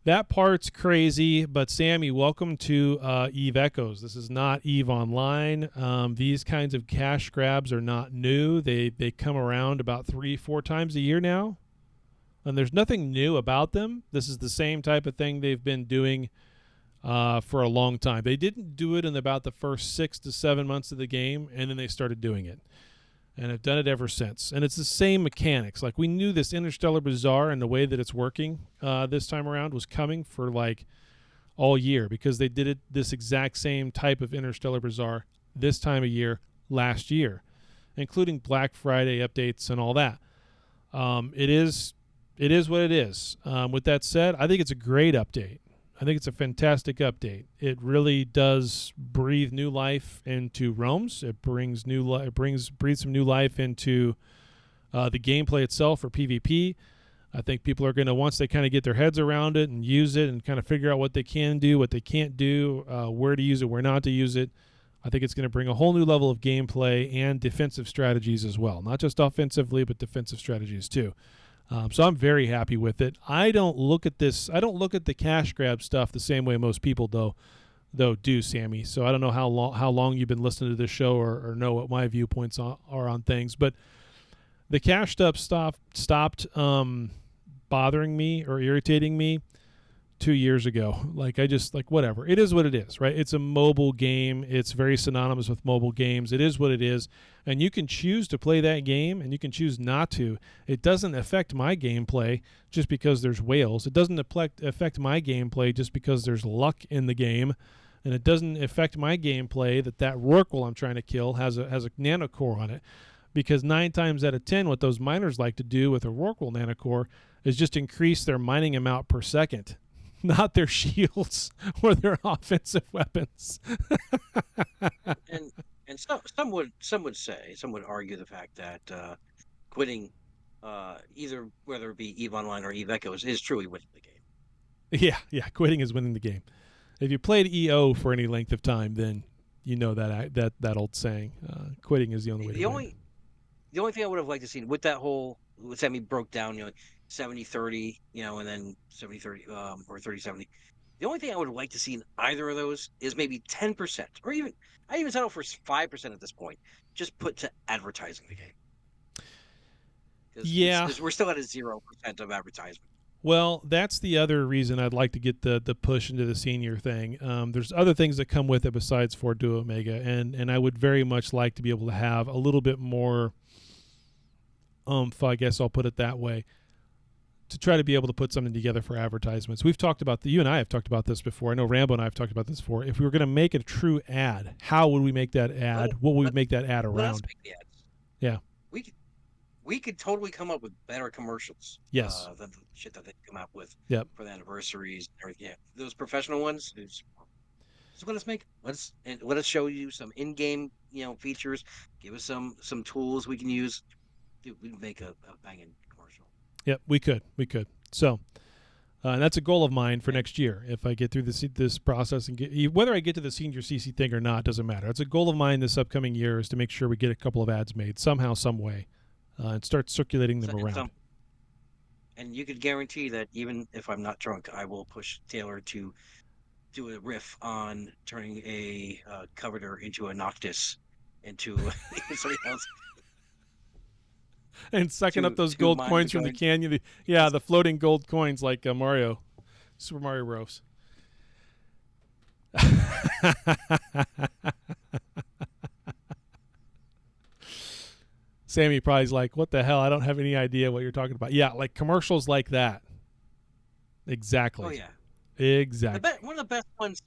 that part's crazy. But Sammy, welcome to EVE Echoes. This is not EVE Online. These kinds of cash grabs are not new. They come around about 3-4 times a year now, and there's nothing new about them. This is the same type of thing they've been doing for a long time. They didn't do it in about the first 6 to 7 months of the game, and then they started doing it. And have done it ever since. And it's the same mechanics. Like, we knew this Interstellar Bazaar and the way that it's working this time around was coming for, like, all year, because they did it this exact same type of Interstellar Bazaar this time of year last year, including Black Friday updates and all that. It is what it is. With that said, I think it's a great update. I think it's a fantastic update. It really does breathe new life into roams. It brings breathes some new life into the gameplay itself for PvP. I think people are going to, once they kind of get their heads around it and use it and kind of figure out what they can do, what they can't do, where to use it, where not to use it, I think it's going to bring a whole new level of gameplay and defensive strategies as well. Not just offensively, but defensive strategies too. So I'm very happy with it. I don't look at the cash grab stuff the same way most people do, Sammy. So I don't know how long you've been listening to this show or know what my viewpoints are on things. But the cash stuff stopped bothering me or irritating me 2 years ago. Like, I just, like, whatever. It is what it is, right? It's a mobile game. It's very synonymous with mobile games. It is what it is. And you can choose to play that game and you can choose not to. It doesn't affect my gameplay just because there's whales. It doesn't affect my gameplay just because there's luck in the game. And it doesn't affect my gameplay that Rorqual I'm trying to kill has a nanocore on it. Because 9 times out of 10, what those miners like to do with a Rorqual nanocore is just increase their mining amount per second, not their shields or their offensive weapons. and some would argue the fact that quitting either, whether it be EVE Online or EVE Echoes, is truly winning the game. Yeah, quitting is winning the game. If you played EO for any length of time, then you know that old saying. Quitting is the only way to win. The only thing I would have liked to see with that whole, Sammy broke down, 70-30, and then 70-30 or 30-70. The only thing I would have liked to see in either of those is maybe 10%, or I even settle for 5% at this point, just put to advertising the game. Yeah, we're still at a 0% of advertisement. Well, that's the other reason I'd like to get the push into the senior thing. There's other things that come with it besides Ford Duo Omega, and I would very much like to be able to have a little bit more, I guess I'll put it that way, to try to be able to put something together for advertisements. We've talked about, you and I have talked about this before. I know Rambo and I have talked about this before. If we were going to make a true ad, how would we make that ad? What would we make that ad around? Let's make the ads. Yeah. we could totally come up with better commercials. Yes. Than the shit that they come out with. Yep. For the anniversaries and everything. Yeah, those professional ones. Just let us show you some in-game features. Give us some tools we can use. Dude, we can make a banging commercial. Yep, we could. So, and that's a goal of mine for next year. If I get through this process and whether I get to the senior CC thing or not doesn't matter. It's a goal of mine this upcoming year is to make sure we get a couple of ads made somehow, some way, and start circulating them around. And you could guarantee that even if I'm not drunk, I will push Taylor to do a riff on turning a coveter into a Noctis into something else. And sucking up those gold coins from the canyon. Yeah, the floating gold coins like Mario, Super Mario Bros. Sammy probably's like, what the hell? I don't have any idea what you're talking about. Yeah, like commercials like that. Exactly. Oh, yeah. Exactly. One of the best ones,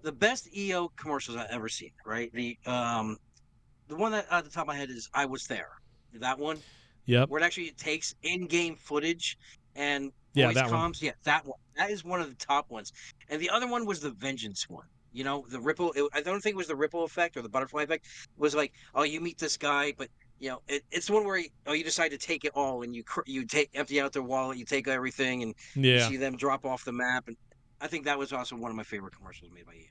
the best EO commercials I've ever seen, right? The one that at the top of my head is I Was There. That one. Yep. Where it actually takes in-game footage and voice comms. One. Yeah, that one. That is one of the top ones. And the other one was the Vengeance one. The ripple. I don't think it was the ripple effect or the butterfly effect. It was like, oh, you meet this guy, but it's the one where you decide to take it all and you empty out their wallet, you take everything, and you see them drop off the map. And I think that was also one of my favorite commercials made by EO.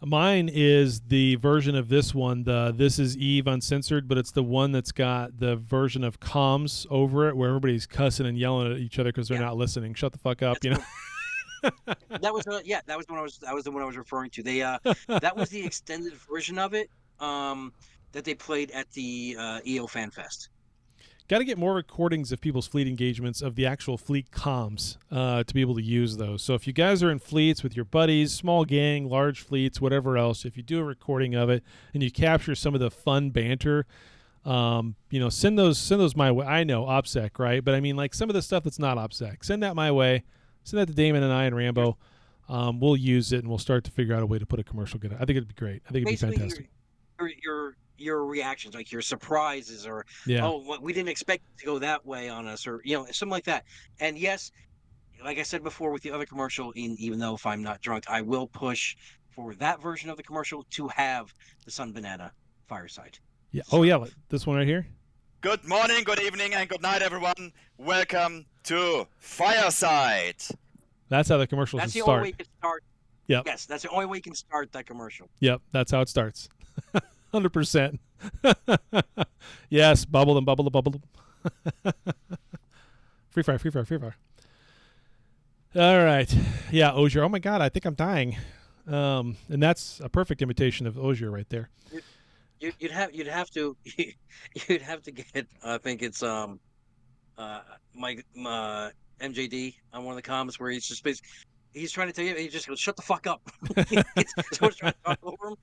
Mine is the version of this one, the This Is Eve Uncensored, but it's the one that's got the version of comms over it where everybody's cussing and yelling at each other because they're not listening. Shut the fuck up, That was the one I was referring to. They that was the extended version of it that they played at the EO Fan Fest. Got to get more recordings of people's fleet engagements of the actual fleet comms to be able to use those. So if you guys are in fleets with your buddies, small gang, large fleets, whatever else, if you do a recording of it and you capture some of the fun banter, send those my way. I know OPSEC, right? But I mean, like some of the stuff that's not OPSEC, send that my way. Send that to Damon and I and Rambo. We'll use it and we'll start to figure out a way to put a commercial together. I think it'd be great. I think it'd be fantastic. Your reactions, like your surprises, or we didn't expect it to go that way on us, or something like that. And yes, like I said before with the other commercial, even though if I'm not drunk, I will push for that version of the commercial to have the Sun Banana Fireside. Yeah. Oh yeah, this one right here. Good morning, good evening, and good night, everyone. Welcome to Fireside. That's how the commercials start. That's the only way you can start. Yep. Yes, that's the only way you can start that commercial. Yep, that's how it starts. 100%. Yes, bubble them. Free fire. All right. Yeah, Osier. Oh my God, I think I'm dying. And that's a perfect imitation of Osier right there. You'd have to get. I think it's my MJD on one of the comments where he's trying to tell you, he just goes, shut the fuck up. Someone's trying to talk over him.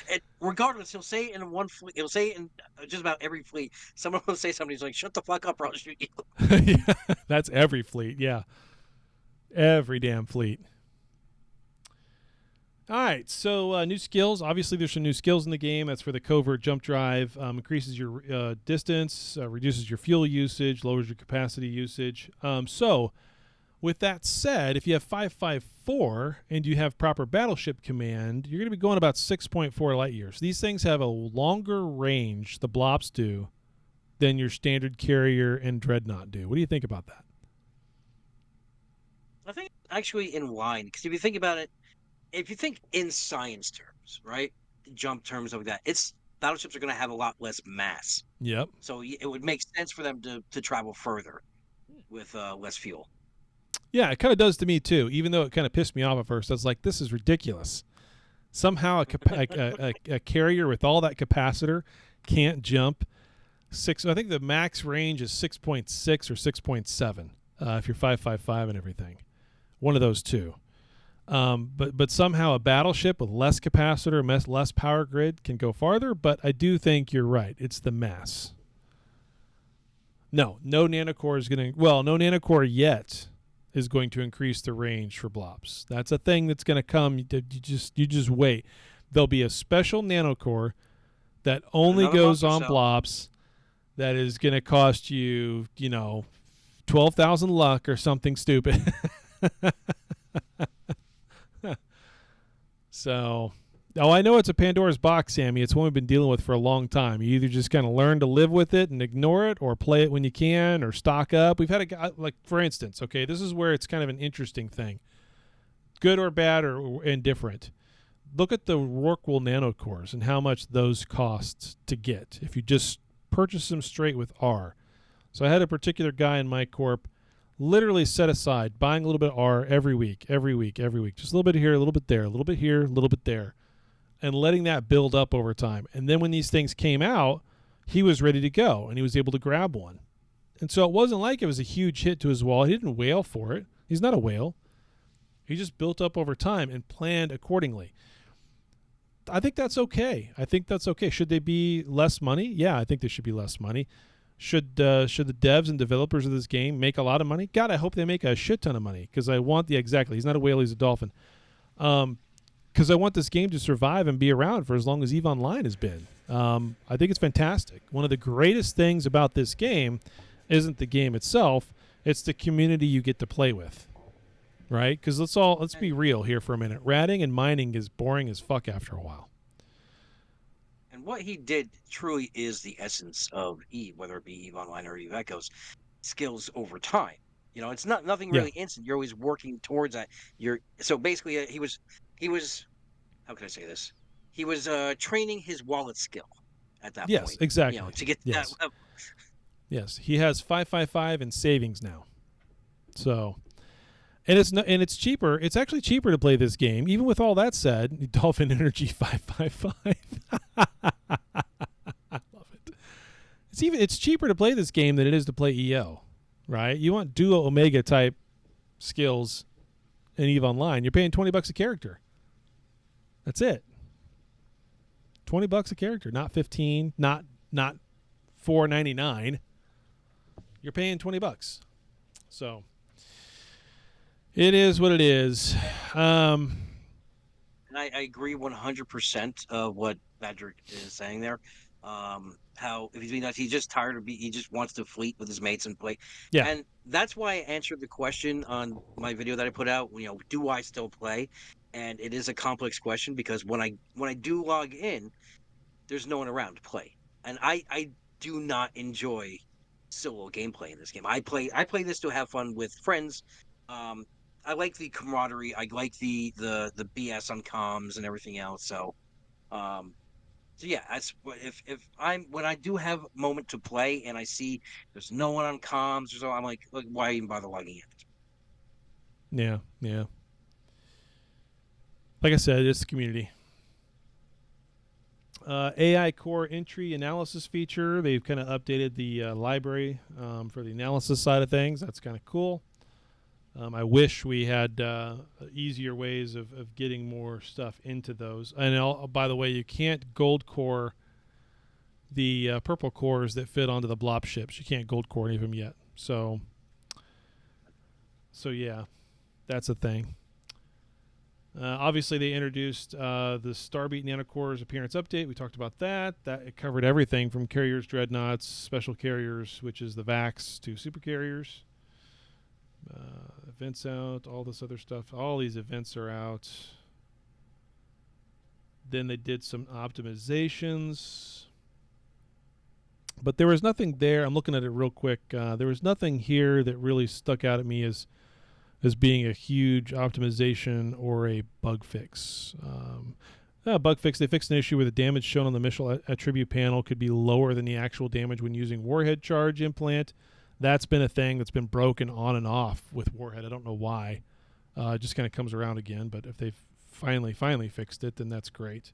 And regardless, he'll say it in one fleet. He'll say it in just about every fleet. Someone will say something. He's like, shut the fuck up, or I'll shoot you. Yeah, that's every fleet. Yeah, every damn fleet. All right, so new skills. Obviously, there's some new skills in the game. That's for the covert jump drive. Increases your distance, reduces your fuel usage, lowers your capacity usage. So, with that said, if you have 554 and you have proper battleship command, you're going to be going about 6.4 light years. These things have a longer range, the BLOPS do, than your standard carrier and dreadnought do. What do you think about that? I think actually in line, because if you think about it, if you think in science terms, right, jump terms like that, battleships are going to have a lot less mass. Yep. So it would make sense for them to travel further with less fuel. Yeah, it kind of does to me too. Even though it kind of pissed me off at first, I was like, "This is ridiculous." Somehow a carrier with all that capacitor can't jump 6. I think the max range is 6.6 or 6.7 if you're 555 and everything. One of those two. But somehow a battleship with less capacitor, less power grid can go farther. But I do think you're right. It's the mass. No nanocore is going to. Well, no nanocore yet is going to increase the range for BLOPS. That's a thing that's going to come. You just wait. There'll be a special nanocore that only goes on BLOPS that is going to cost you, 12,000 luck or something stupid. So, I know it's a Pandora's box, Sammy. It's one we've been dealing with for a long time. You either just kind of learn to live with it and ignore it, or play it when you can, or stock up. We've had a guy, like, for instance, okay, this is where it's kind of an interesting thing. Good or bad or indifferent. Look at the Rorqual nanocores and how much those cost to get if you just purchase them straight with R. So I had a particular guy in my corp literally set aside buying a little bit of R every week. Just a little bit here, a little bit there, a little bit here, a little bit there, and letting that build up over time. And then when these things came out, he was ready to go, and he was able to grab one. And so it wasn't like it was a huge hit to his wallet. He didn't wail for it. He's not a whale. He just built up over time and planned accordingly. I think that's okay. Should they be less money? Yeah, I think they should be less money. Should the devs and developers of this game make a lot of money? God, I hope they make a shit ton of money, because I want exactly. He's not a whale, he's a dolphin. Because I want this game to survive and be around for as long as EVE Online has been. I think it's fantastic. One of the greatest things about this game isn't the game itself, it's the community you get to play with. Right? Because let's be real here for a minute. Ratting and mining is boring as fuck after a while. And what he did truly is the essence of EVE, whether it be EVE Online or EVE Echoes, skills over time. It's nothing really instant. You're always working towards that. So basically he was how can I say this? He was training his wallet skill at that point. Yes, exactly. To get to that level. Yes, he has 555 in savings now. So. And it's cheaper. It's actually cheaper to play this game, even with all that said. Dolphin Energy 555. I love it. It's cheaper to play this game than it is to play EO, right? You want duo Omega type skills in EVE Online. You're paying $20 a character. That's it. $20 a character, not 15, not $4.99. You're paying $20. So. It is what it is. And I agree 100% of what Patrick is saying there. How if he's being nice, he's just tired he just wants to fleet with his mates and play. Yeah. And that's why I answered the question on my video that I put out. Do I still play? And it is a complex question, because when I do log in, there's no one around to play, and I do not enjoy solo gameplay in this game. I play this to have fun with friends. I like the camaraderie. I like the BS on comms and everything else. So, yeah, when I do have a moment to play and I see there's no one on comms or so, I'm like, why even bother logging in? Yeah. Like I said, it's the community. AI core entry analysis feature. They've kind of updated the library for the analysis side of things. That's kind of cool. I wish we had easier ways of getting more stuff into those. And by the way, you can't gold core the purple cores that fit onto the BLOPS ships. You can't gold core any of them yet. So yeah, that's a thing. Obviously, they introduced the Starbeat Nanocores appearance update. We talked about that. It covered everything from carriers, dreadnoughts, special carriers, which is the VAX, to super carriers. Events out, all this other stuff. All these events are out. Then they did some optimizations. But there was nothing there. I'm looking at it real quick. There was nothing here that really stuck out at me as being a huge optimization or a bug fix. Bug fix, they fixed an issue where the damage shown on the missile attribute panel could be lower than the actual damage when using warhead charge implant. That's been a thing that's been broken on and off with Warhead. I don't know why. It just kind of comes around again. But if they've finally fixed it, then that's great.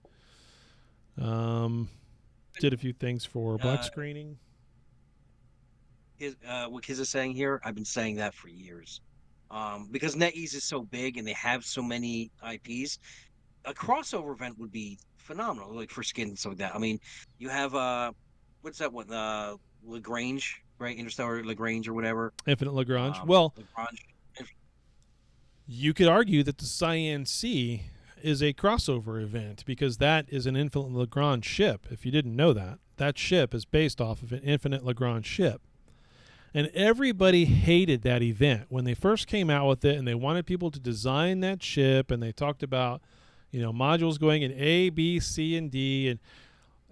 Did a few things for black screening. What Kiz is saying here, I've been saying that for years. Because NetEase is so big and they have so many IPs, a crossover event would be phenomenal, like for skins and stuff like that. I mean, you have what's that one? Lagrange, right? Interstellar Lagrange or whatever. Infinite Lagrange. You could argue that the Cyan Sea is a crossover event, because that is an Infinite Lagrange ship, if you didn't know that. That ship is based off of an infinite Lagrange ship. And everybody hated that event when they first came out with it, and they wanted people to design that ship, and they talked about, modules going in A, B, C, and D,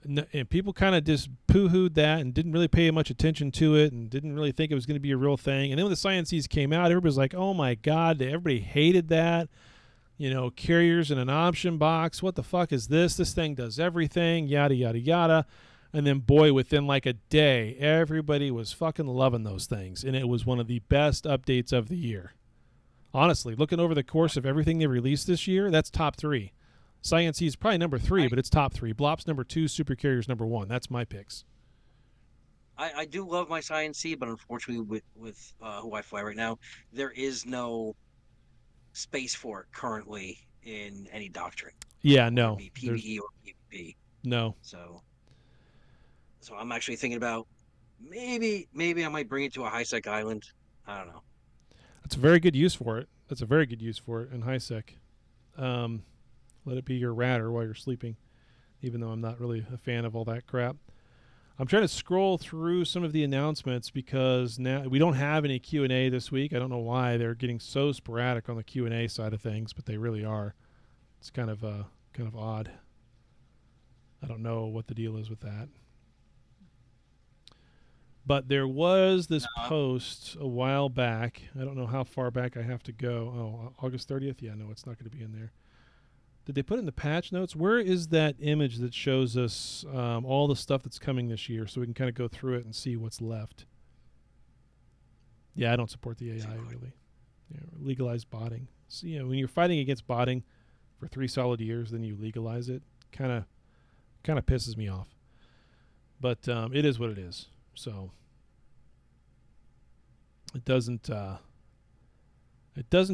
and people kind of just poo-hooed that and didn't really pay much attention to it and didn't really think it was going to be a real thing. And then when the Sciences came out, everybody was like, oh my God, everybody hated that. Carriers in an option box. What the fuck is this? This thing does everything, yada, yada, yada. And then, boy, within like a day, everybody was fucking loving those things. And it was one of the best updates of the year. Honestly, looking over the course of everything they released this year, that's top 3. Science is probably number 3, but it's top 3. BLOPS number 2, Super Carriers number 1. That's my picks. I do love my Science C, but unfortunately with who I fly right now, there is no space for it currently in any doctrine. Yeah, whether no. it be PvE or PvP. No. So I'm actually thinking about maybe I might bring it to a high-sec island. I don't know. That's a very good use for it. That's a very good use for it in high-sec. Let it be your radar while you're sleeping, even though I'm not really a fan of all that crap. I'm trying to scroll through some of the announcements because now we don't have any Q&A this week. I don't know why they're getting so sporadic on the Q&A side of things, but they really are. It's kind of odd. I don't know what the deal is with that. But there was this post a while back. I don't know how far back I have to go. Oh, August 30th? Yeah, no, it's not going to be in there. Did they put it in the patch notes? Where is that image that shows us all the stuff that's coming this year so we can kind of go through it and see what's left? Yeah, I don't support the AI, really. Legalize botting. So, when you're fighting against botting for 3 solid years, then you legalize it. Kind of pisses me off. But it is what it is. So it doesn't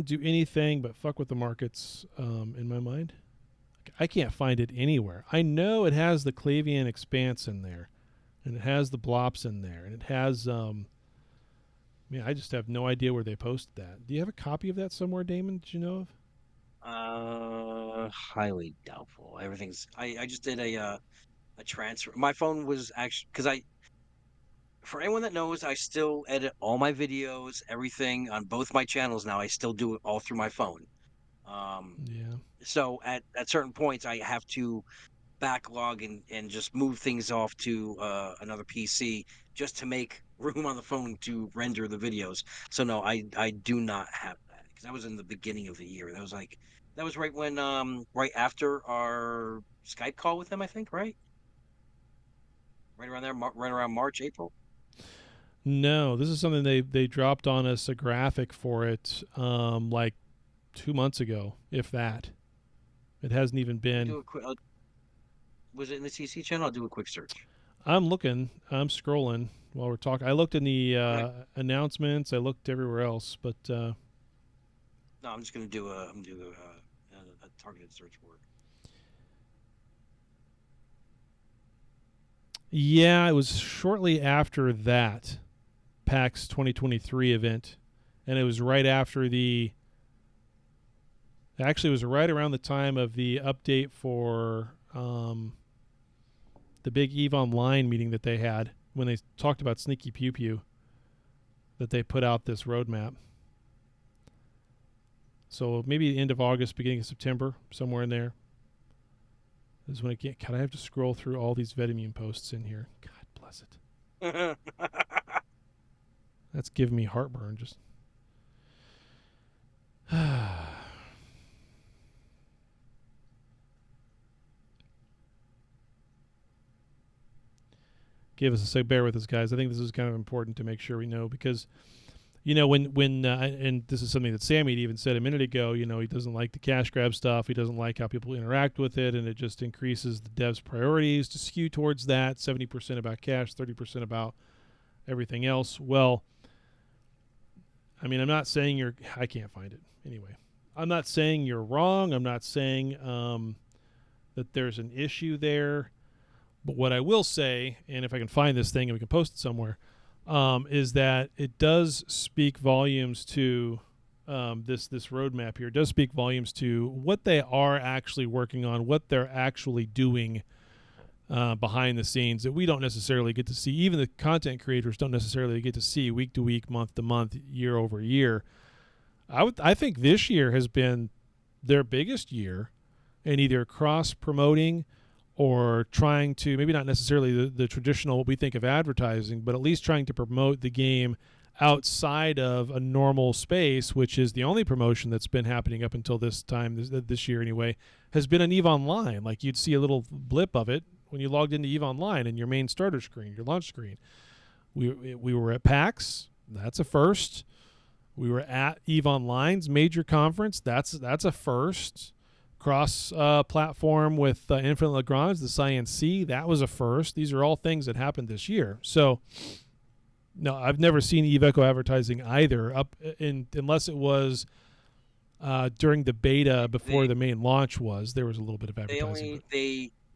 do anything but fuck with the markets in my mind. I can't find it anywhere. I know it has the Clavian Expanse in there, and it has the BLOPS in there, and it has I just have no idea where they posted that. Do you have a copy of that somewhere, Damon? Did you know of? Highly doubtful. Everything's. I just did a transfer. My phone was actually because for anyone that knows, I still edit all my videos, everything on both my channels now. I still do it all through my phone. Yeah. So at certain points, I have to backlog and just move things off to another PC just to make room on the phone to render the videos. So no, I do not have that because that was in the beginning of the year. That was right when right after our Skype call with them, I think, right? Right around there, right around March, April. No, this is something they dropped on us, a graphic for it like 2 months ago, if that. It hasn't even been. Was it in the CC channel? I'll do a quick search. I'm looking. I'm scrolling while we're talking. I looked in the announcements. I looked everywhere else, but no, I'm just gonna do a targeted search for it. Yeah, it was shortly after that PAX 2023 event, and it was right after the. Actually, it was right around the time of the update for the big EVE Online meeting that they had when they talked about Sneaky Pew Pew, that they put out this roadmap. So maybe the end of August, beginning of September, somewhere in there is when it can't. God, I have to scroll through all these Vetemune posts in here. God bless it. That's giving me heartburn. Just. Give us a sec. Bear with us, guys. I think this is kind of important to make sure we know because, when and this is something that Sammy even said a minute ago. He doesn't like the cash grab stuff. He doesn't like how people interact with it, and it just increases the devs' priorities to skew towards that. 70% about cash, 30% about everything else. Well, I mean, I'm not saying I can't find it anyway. I'm not saying you're wrong. I'm not saying that there's an issue there. But what I will say, and if I can find this thing and we can post it somewhere, is that it does speak volumes to this roadmap here. It does speak volumes to what they are actually working on, what they're actually doing behind the scenes that we don't necessarily get to see. Even the content creators don't necessarily get to see week to week, month to month, year over year. I think this year has been their biggest year in either cross promoting or trying to, maybe not necessarily the traditional what we think of advertising, but at least trying to promote the game outside of a normal space, which is the only promotion that's been happening up until this time, this year anyway, has been on EVE Online. Like, you'd see a little blip of it when you logged into EVE Online in your main starter screen, your launch screen. We were at PAX. That's a first. We were at EVE Online's major conference. That's a first. Cross platform with Infinite Lagrange, the Science C. That was a first. These are all things that happened this year. So, no, I've never seen EVE Echo advertising either, unless it was during the beta before the main launch was. There was a little bit of advertising.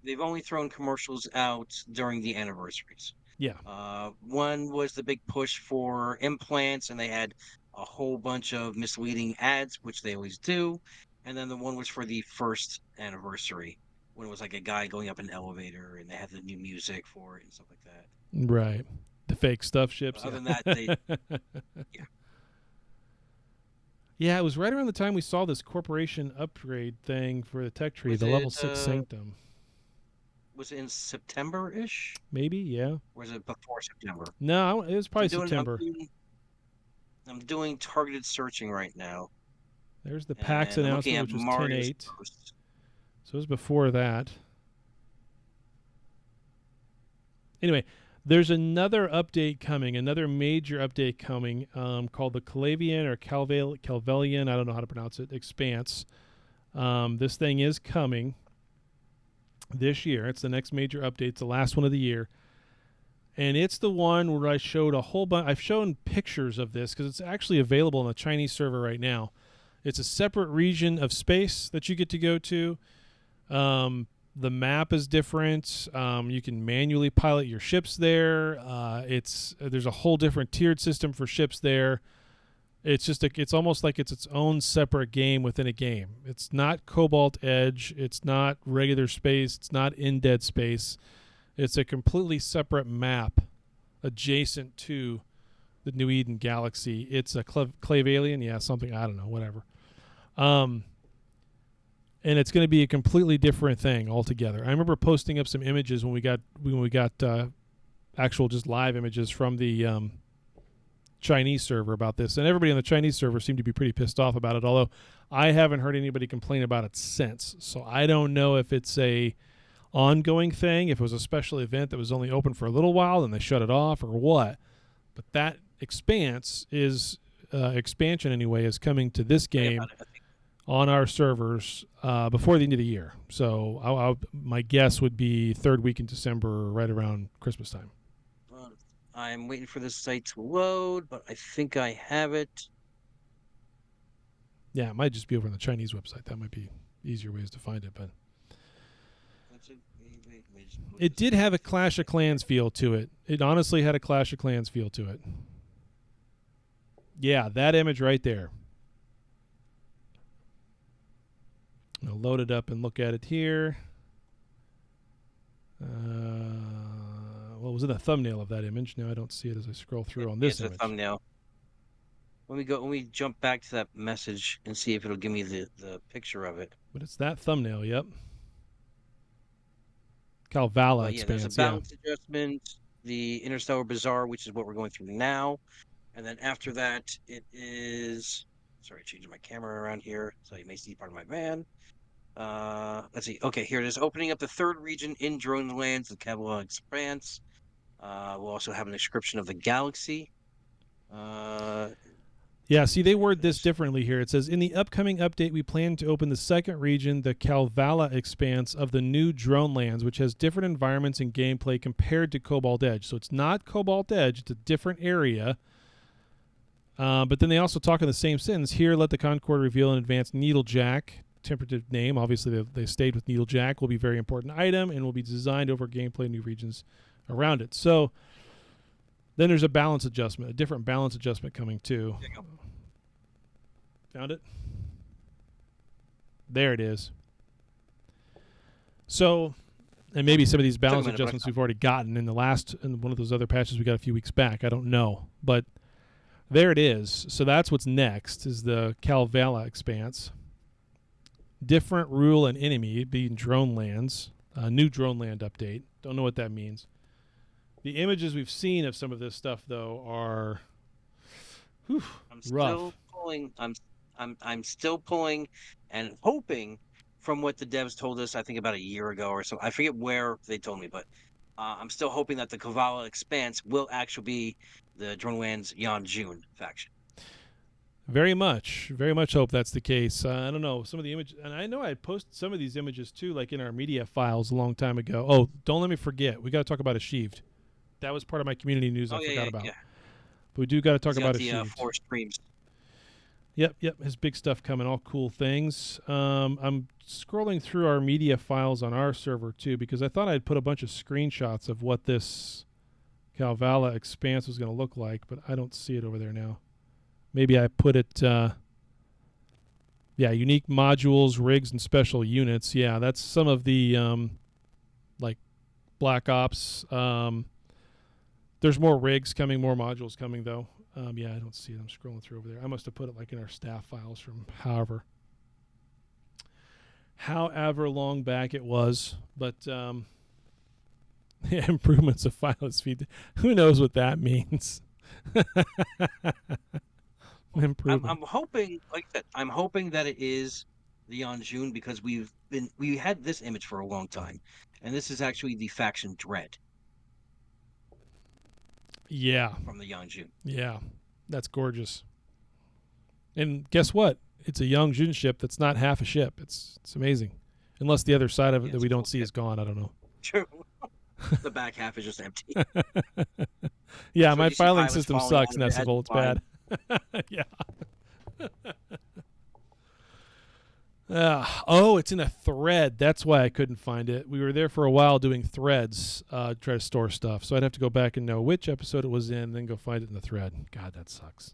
They've only thrown commercials out during the anniversaries. Yeah. One was the big push for implants, and they had a whole bunch of misleading ads, which they always do. And then the one was for the first anniversary, when it was like a guy going up an elevator, and they had the new music for it and stuff like that. Right. The fake stuff ships. Other than that, they Yeah, it was right around the time we saw this corporation upgrade thing for the tech tree, the level 6 Sanctum. Was it in September-ish? Maybe, yeah. Or was it before September? No, it was probably September. I'm doing targeted searching right now. There's the PAX announcement, which was 10/8. So it was before that. Anyway, there's another update coming, another major update coming called the Calavian or Calvelian, I don't know how to pronounce it, Expanse. This thing is coming this year. It's the next major update. It's the last one of the year. And it's the one where I showed a whole bunch. I've shown pictures of this because it's actually available on the Chinese server right now. It's a separate region of space that you get to go to. The map is different. You can manually pilot your ships there. There's a whole different tiered system for ships there. It's just it's almost like it's its own separate game within a game. It's not Cobalt Edge. It's not regular space. It's not in Dead Space. It's a completely separate map adjacent to the New Eden galaxy. It's a Clavalian, yeah, something, I don't know, whatever. And it's going to be a completely different thing altogether. I remember posting up some images when we got actual just live images from the Chinese server about this, and everybody on the Chinese server seemed to be pretty pissed off about it, although I haven't heard anybody complain about it since. So I don't know if it's a ongoing thing, if it was a special event that was only open for a little while and they shut it off, or what. But that expansion anyway is coming to this game on our servers before the end of the year. So my guess would be third week in December, right around Christmas time. I'm waiting for this site to load, but I think I have it. Yeah, it might just be over on the Chinese website. That might be easier ways to find it, but it did have a Clash of Clans feel to it. It honestly had a Clash of Clans feel to it. Yeah, that image right there. I'll load it up and look at it here. Well, it was in the thumbnail of that image. Now I don't see it as I scroll through on this image. It's a thumbnail. Let me jump back to that message and see if it'll give me the picture of it. But it's that thumbnail, yep. Calvala Expanse, there's a balance adjustment, the Interstellar Bazaar, which is what we're going through now. And then after that, it is... Sorry, changing my camera around here, so you may see part of my van. Let's see. Okay, here it is. Opening up the third region in Drone Lands, the Calvala Expanse. We'll also have an description of the galaxy. Yeah, see, they word this differently here. It says, in the upcoming update, we plan to open the second region, the Calvala Expanse of the new Drone Lands, which has different environments and gameplay compared to Cobalt Edge. So it's not Cobalt Edge, it's a different area. But then they also talk in the same sentence, here let the Concord reveal in advance Needlejack, tentative name. Obviously, they stayed with Needlejack, will be a very important item and will be designed over gameplay new regions around it. So then there's a balance adjustment, a different balance adjustment coming too. There you go. Found it? There it is. So And maybe some of these balance Took a minute, but I adjustments we've already gotten in one of those other patches we got a few weeks back. I don't know. But there it is. So that's what's next is the Calvala expanse. Different rule and enemy being drone lands. New drone land update. Don't know what that means. The images we've seen of some of this stuff though are rough. Still pulling. I'm still pulling and hoping from what the devs told us. I think about a year ago or so. I forget where they told me, but I'm still hoping that the Kavala Expanse will actually be the Dronelands Yon June faction. Very much hope that's the case. I don't know some of the images, and I know I posted some of these images too, like in our media files a long time ago. Oh, don't let me forget. We got to talk about Achieved. That was part of my community news. I forgot about. Yeah. But we do got to talk He's about got the Achieved. 4 streams. Yep. His big stuff coming, all cool things. I'm scrolling through our media files on our server too because I thought I'd put a bunch of screenshots of what this Calvala Expanse was going to look like, but I don't see it over there now. Maybe I put it. Unique modules, rigs, and special units. Yeah, that's some of the like Black Ops. There's more rigs coming, more modules coming though. I don't see it. I'm scrolling through over there. I must have put it like in our staff files from however long back it was. But improvements of file speed. Who knows what that means? I'm hoping, like I said, I'm hoping that it is the Yon June because we had this image for a long time, and this is actually the faction Dread. Yeah. From the Yon June. Yeah, that's gorgeous. And guess what? It's a Yang Jun ship that's not half a ship. It's amazing. Unless the other side of it that we don't see is gone. I don't know. True. The back half is just empty. Yeah, So my you see filing pilots system falling sucks, out of it Nessival. as It's bad. Yeah. It's in a thread. That's why I couldn't find it. We were there for a while doing threads, try to store stuff. So I'd have to go back and know which episode it was in, and then go find it in the thread. God, that sucks.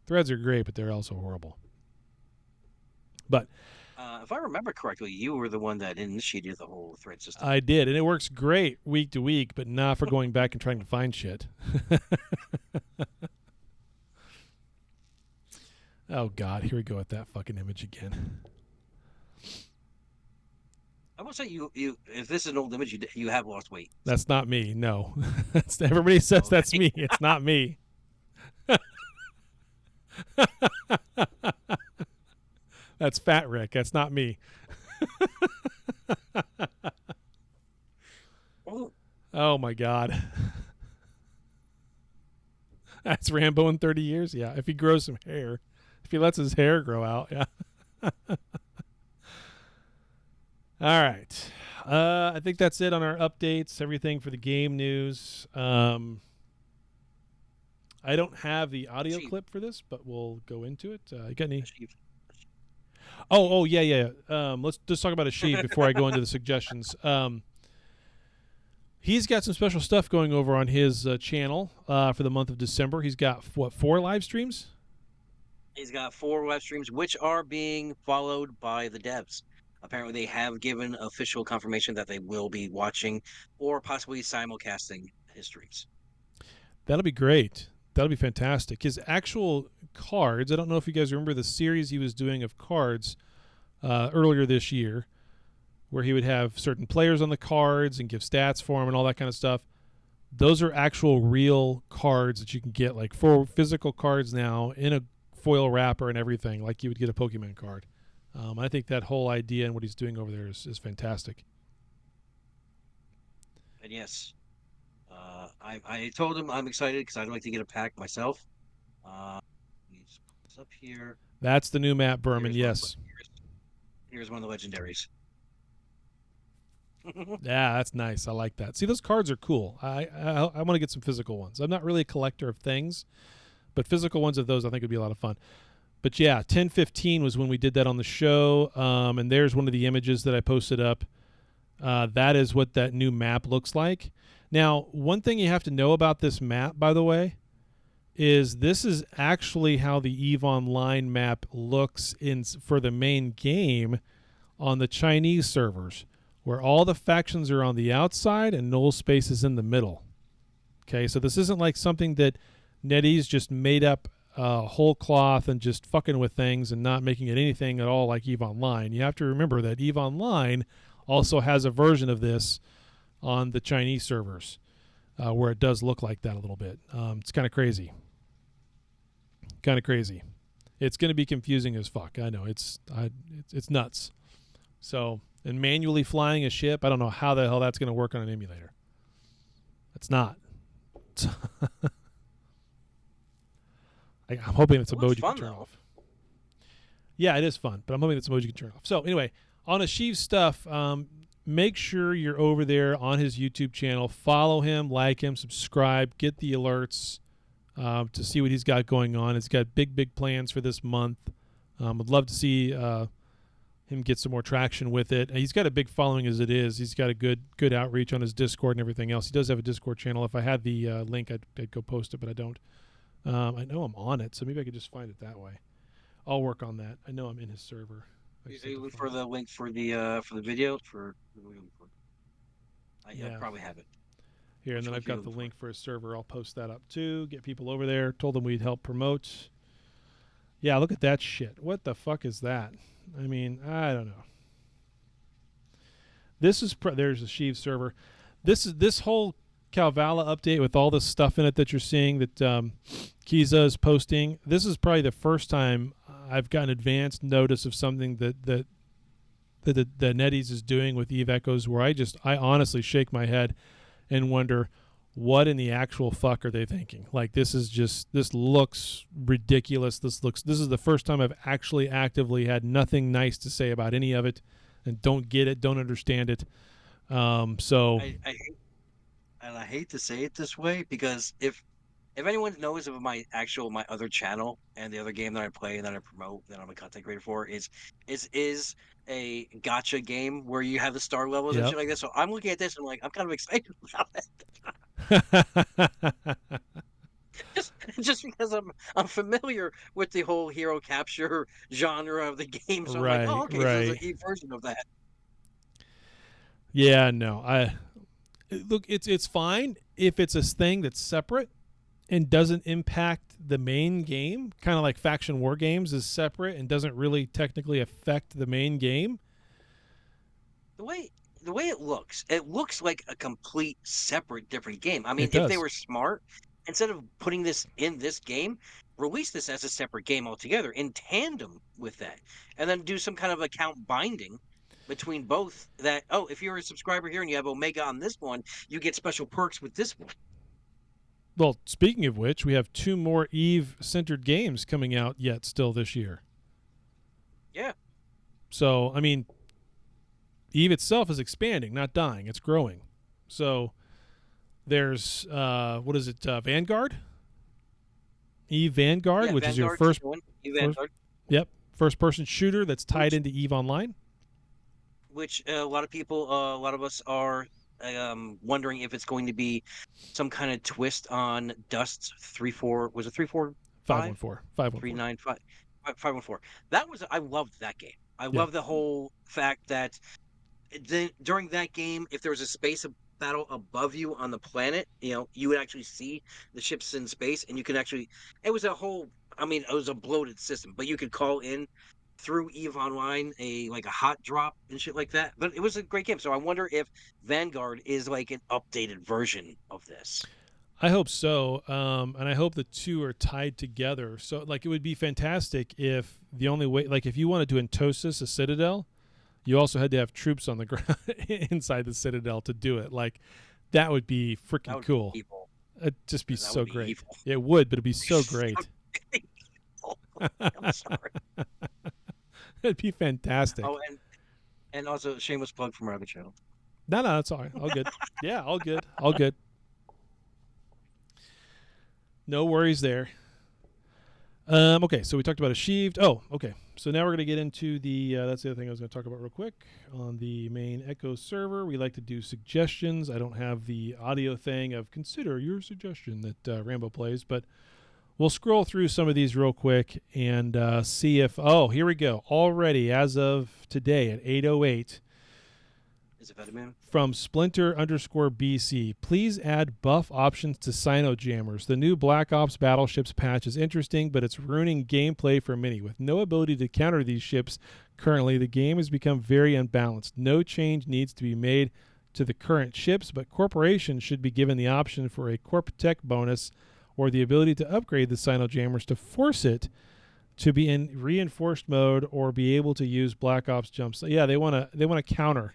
Threads are great, but they're also horrible. But if I remember correctly, you were the one that initiated the whole thread system. I did, and it works great week to week, but not for going back and trying to find shit. Oh, God, here we go with that fucking image again. I will say you if this is an old image, you have lost weight. That's not me, no. Everybody says that's me. It's not me. That's Fat Rick. That's not me. Oh, my God. That's Rambo in 30 years? Yeah, if he grows some hair. If he lets his hair grow out, yeah. All right. I think that's it on our updates, everything for the game news. I don't have the audio clip for this, but we'll go into it. You got any? Yeah. Let's just talk about Achieve before I go into the suggestions. He's got some special stuff going over on his channel for the month of December. He's got, 4 live streams? He's got 4 live streams, which are being followed by the devs. Apparently, they have given official confirmation that they will be watching or possibly simulcasting his streams. That'll be great. That'll be fantastic. His actual cards, I don't know if you guys remember the series he was doing of cards earlier this year, where he would have certain players on the cards and give stats for them and all that kind of stuff. Those are actual real cards that you can get, like 4 physical cards now in a foil wrapper and everything, like you would get a Pokemon card. I think that whole idea and what he's doing over there is fantastic. And yes, I told him I'm excited because I'd like to get a pack myself. Let me just put this up here. That's the new map, Berman. Yes. Here's one of the legendaries. Yeah, that's nice. I like that. See, those cards are cool. I want to get some physical ones. I'm not really a collector of things, but physical ones of those I think would be a lot of fun. But yeah, 1015 was when we did that on the show, and there's one of the images that I posted up. That is what that new map looks like. Now, one thing you have to know about this map, by the way, is this is actually how the EVE Online map looks for the main game on the Chinese servers. where all the factions are on the outside and null space is in the middle. Okay, so this isn't like something that NetEase just made up whole cloth and just fucking with things and not making it anything at all like EVE Online. You have to remember that EVE Online also has a version of this on the Chinese servers where it does look like that a little bit. It's kind of crazy. Kind of crazy. It's going to be confusing as fuck. I know. It's nuts. So, and manually flying a ship, I don't know how the hell that's going to work on an emulator. It's not. I'm hoping it's a mode you can turn off. Yeah, it is fun, but I'm hoping it's a mode you can turn off. So anyway, on Ashiv's stuff, make sure you're over there on his YouTube channel. Follow him, like him, subscribe, get the alerts to see what he's got going on. He's got big plans for this month. I'd love to see him get some more traction with it. He's got a big following as it is. He's got a good outreach on his Discord and everything else. He does have a Discord channel. If I had the link, I'd go post it, but I don't. I know I'm on it, so maybe I could just find it that way. I'll work on that. I know I'm in his server. For the link for the video I probably have it. Here, and then I've got the link for his server. I'll post that up too. Get people over there. Told them we'd help promote. Yeah, look at that shit. What the fuck is that? I mean, I don't know. This is there's the Sheev server. This whole Calvala update with all this stuff in it that you're seeing that Kiza is posting. This is probably the first time I've gotten advanced notice of something that NetEase is doing with Eve Echoes, where I honestly shake my head and wonder what in the actual fuck are they thinking. Like, this looks ridiculous. This is the first time I've actually actively had nothing nice to say about any of it, and don't get it, don't understand it. So I hate to say it this way, because if anyone knows of my other channel and the other game that I play and that I promote, that I'm a content creator for, is a gacha game where you have the star levels and shit like that. So I'm looking at this and I'm kind of excited about it. just because I'm familiar with the whole hero capture genre of the game. So I'm like, oh, okay, so there's an E version of that. Yeah, no. Look, it's fine if it's a thing that's separate and doesn't impact the main game, kind of like Faction War Games is separate and doesn't really technically affect the main game. The way it looks like a complete separate different game. I mean, if they were smart, instead of putting this in this game, release this as a separate game altogether in tandem with that, and then do some kind of account binding between both. That, oh, if you're a subscriber here and you have Omega on this one, you get special perks with this one. Well, speaking of which, we have 2 more Eve-centered games coming out yet still this year. Yeah. So, I mean, Eve itself is expanding, not dying. It's growing. So, there's, what is it, Vanguard? Eve Vanguard, which is your first... Eve Vanguard. First-person shooter that's tied into Eve Online. Which a lot of us are wondering if it's going to be some kind of twist on Dust's 3-4. Was it 3-4? 514. 395. 514. I loved that game. I love the whole fact that during that game, if there was a space battle above you on the planet, you would actually see the ships in space, and you could actually. It was a bloated system, but you could call in through EVE Online a hot drop and shit like that. But it was a great game. So I wonder if Vanguard is like an updated version of this. I hope so. And I hope the two are tied together. So it would be fantastic if the only way, if you wanted to Entosis a citadel, you also had to have troops on the ground inside the citadel to do it. That would be freaking cool. It'd just be so great. Evil. It would, but it'd be so great. I'm sorry. It'd be fantastic. Oh, and also shameless plug from our other channel. No, that's all right. All good. Yeah, all good. All good. No worries there. Okay, so we talked about Achieved. Oh, okay. So now we're going to get into the, that's the other thing I was going to talk about real quick. On the main Echo server, we like to do suggestions. I don't have the audio thing of consider your suggestion that Rambo plays, but we'll scroll through some of these real quick and see if, here we go. Already, as of today at 8:08, Is it Vitamin? From Splinter_BC, please add buff options to Sino Jammers. The new Black Ops battleships patch is interesting, but it's ruining gameplay for many. With no ability to counter these ships currently, the game has become very unbalanced. No change needs to be made to the current ships, but corporations should be given the option for a Corp Tech bonus or the ability to upgrade the Sino Jammers to force it to be in reinforced mode or be able to use Black Ops jumps. Yeah, they want to counter.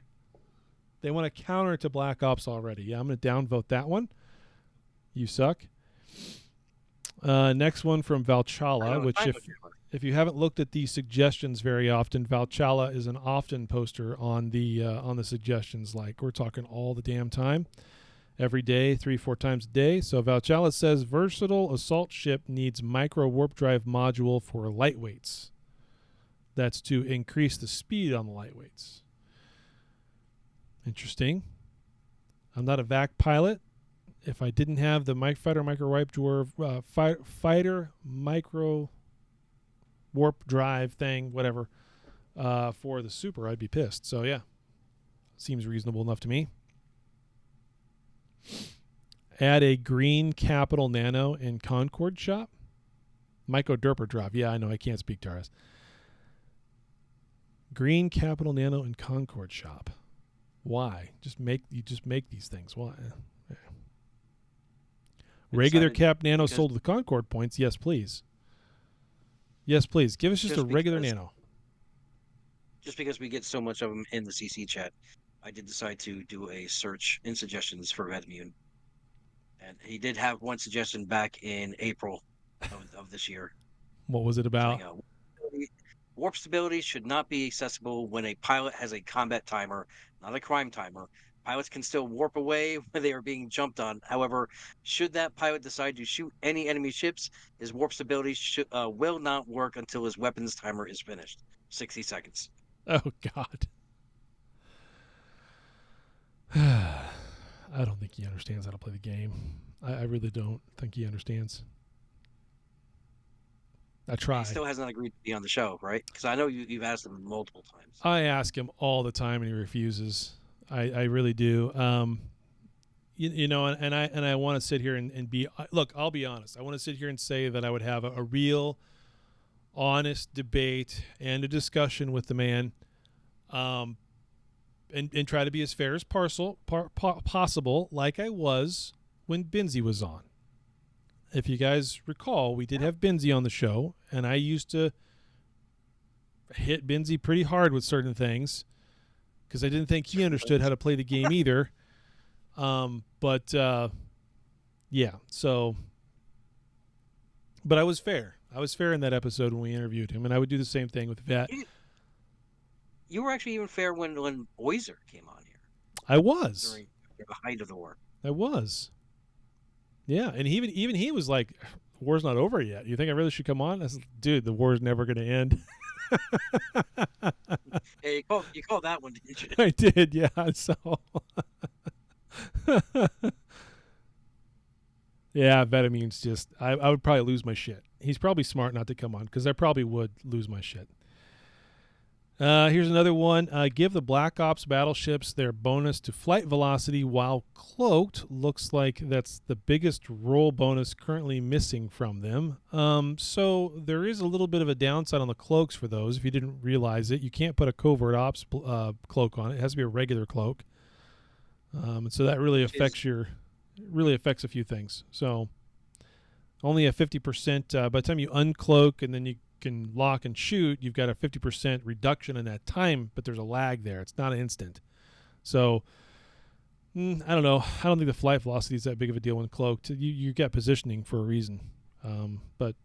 They want to counter to Black Ops already. Yeah, I'm going to downvote that one. You suck. Next one from Valchala, which if you haven't looked at the suggestions very often, Valchala is an often poster on the suggestions. Like, we're talking all the damn time, every day, 3-4 times a day. So Valchala says versatile assault ship needs micro warp drive module for lightweights. That's to increase the speed on the lightweights. Interesting. I'm not a VAC pilot. If I didn't have the fighter micro warp drive thing, whatever, for the Super, I'd be pissed. So yeah, seems reasonable enough to me. Add a green Capital Nano in Concord shop. Myco Derper drive. Yeah, I know. I can't speak Taurus. Green Capital Nano in Concord shop. Why? Just make these things. Why? Yeah. Regular Cap Nano sold with Concord points. Yes, please. Yes, please. Give us just a regular Nano. Just because we get so much of them in the CC chat, I did decide to do a search in suggestions for Redmune. And he did have one suggestion back in April of this year. What was it about? Warp stability should not be accessible when a pilot has a combat timer, not a crime timer. Pilots can still warp away when they are being jumped on. However, should that pilot decide to shoot any enemy ships, his warp stability will not work until his weapons timer is finished. 60 seconds. Oh, God. I don't think he understands how to play the game. I really don't think he understands. I try. He still has not agreed to be on the show, right? Because I know you've asked him multiple times. I ask him all the time, and he refuses. I really do. You know, and I want to sit here and be. Look, I'll be honest. I want to sit here and say that I would have a real, honest debate and a discussion with the man, and try to be as fair as possible, like I was when Binzi was on. If you guys recall, we did have Binzi on the show, and I used to hit Binzi pretty hard with certain things because I didn't think he understood how to play the game either. Yeah, so. But I was fair. I was fair in that episode when we interviewed him, and I would do the same thing with Vet. You were actually even fair when Oyzer came on here. I was. During the height of the war. I was. Yeah, and even he was like, war's not over yet. You think I really should come on? I said, dude, the war's never going to end. Hey, you called that one, didn't you? I did, yeah. So, yeah, Vitamin's just, I would probably lose my shit. He's probably smart not to come on because I probably would lose my shit. Here's another one. Give the Black Ops battleships their bonus to flight velocity while cloaked. Looks like that's the biggest roll bonus currently missing from them. So there is a little bit of a downside on the cloaks for those. If you didn't realize it, you can't put a covert ops cloak on it. It has to be a regular cloak. And so that really affects a few things. So only a 50%. By the time you uncloak and then you can lock and shoot, you've got a 50% reduction in that time, but there's a lag there. It's not instant. So I don't know. I don't think the flight velocity is that big of a deal when cloaked. You get positioning for a reason. But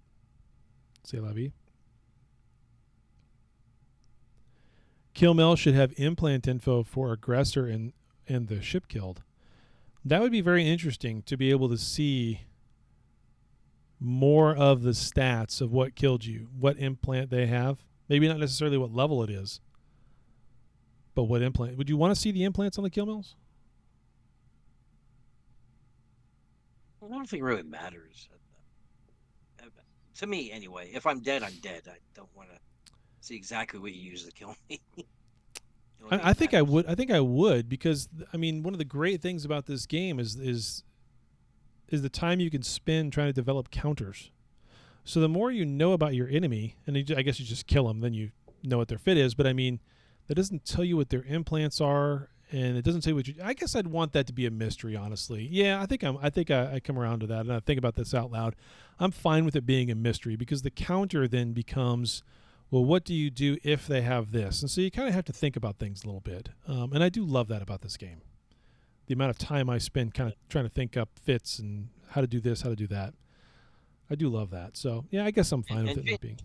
c'est la vie. Kill Mill should have implant info for aggressor and the ship killed. That would be very interesting to be able to see more of the stats of what killed you, what implant they have. Maybe not necessarily what level it is, but what implant. Would you want to see the implants on the kill mills? I don't think it really matters. To me, anyway. If I'm dead, I'm dead. I don't want to see exactly what you use to kill me. I think I would. I think I would because I mean, one of the great things about this game is the time you can spend trying to develop counters. So the more you know about your enemy, and I guess you just kill them, then you know what their fit is. But I mean, that doesn't tell you what their implants are, and it doesn't tell you what you. I guess I'd want that to be a mystery, honestly. Yeah, I think I come around to that, and I think about this out loud. I'm fine with it being a mystery because the counter then becomes, well, what do you do if they have this? And so you kind of have to think about things a little bit. And I do love that about this game. The amount of time I spend kind of trying to think up fits and how to do this, how to do that. I do love that. So, yeah, I guess I'm fine with it not being.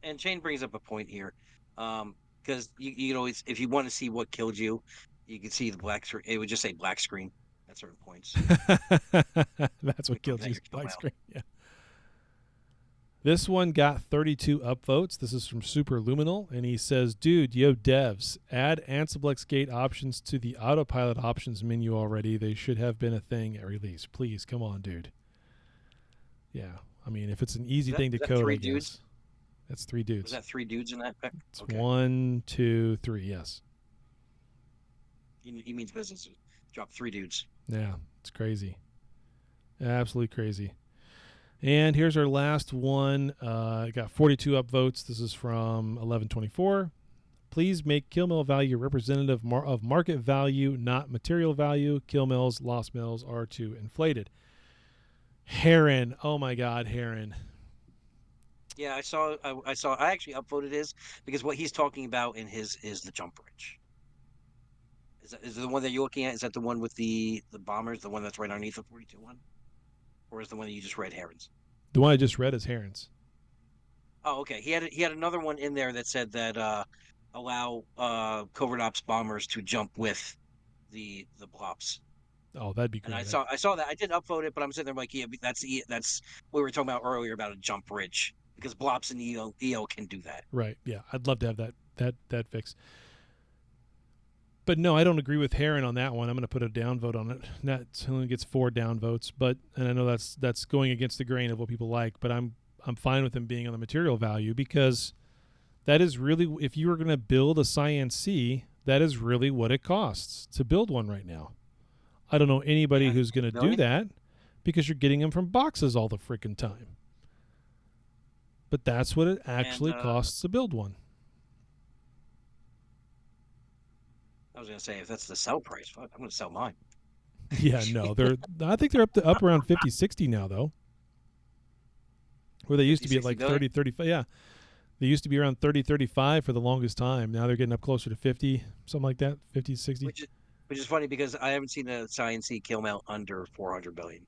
And Shane brings up a point here. Because you know, if you want to see what killed you, you can see the black screen. It would just say black screen at certain points. That's what killed you, black screen. Yeah. This one got 32 upvotes. This is from Super Luminal, and he says, dude, yo, devs, add Ansible Gate options to the autopilot options menu already. They should have been a thing at release. Please, come on, dude. Yeah, I mean, if it's an easy thing to code, I guess. Dudes? That's 3 dudes. Was that 3 dudes in that pack? It's okay. 1, 2, 3, yes. He means business. Drop 3 dudes. Yeah, it's crazy. Absolutely crazy. And here's our last one. Got 42 upvotes. This is from 1124. Please make kill mill value representative of market value, not material value. Kill mills, lost mills are too inflated. Heron. Oh, my God, Heron. Yeah, I saw. I actually upvoted his because what he's talking about in his is the jump bridge. Is the one that you're looking at? Is that the one with the bombers? The one that's right underneath the 42 one, or is the one that you just read Herons? The one I just read is Herons. Oh, okay. He had another one in there that said that allow covert ops bombers to jump with the BLOPS. Oh, that'd be great. And I saw that. I didn't upvote it, but I'm sitting there like, yeah, that's what we were talking about earlier about a jump bridge. Because BLOPS and EO can do that. Right. Yeah. I'd love to have that fix. But no, I don't agree with Heron on that one. I'm going to put a downvote on it. That only gets 4 downvotes, and I know that's going against the grain of what people like. But I'm fine with them being on the material value because that is really, if you were going to build a Cyan C, that is really what it costs to build one right now. I don't know anybody who's going to do that because you're getting them from boxes all the freaking time. But that's what it actually costs to build one. I was going to say, if that's the sell price, fuck, I'm going to sell mine. Yeah, no, I think they're up around 50, 60 now, though. Where they used to be at like 30, 35. Yeah, they used to be around 30, 35 for the longest time. Now they're getting up closer to 50, something like that, 50, 60. Which is funny because I haven't seen a Cyan C kill mount under 400 billion.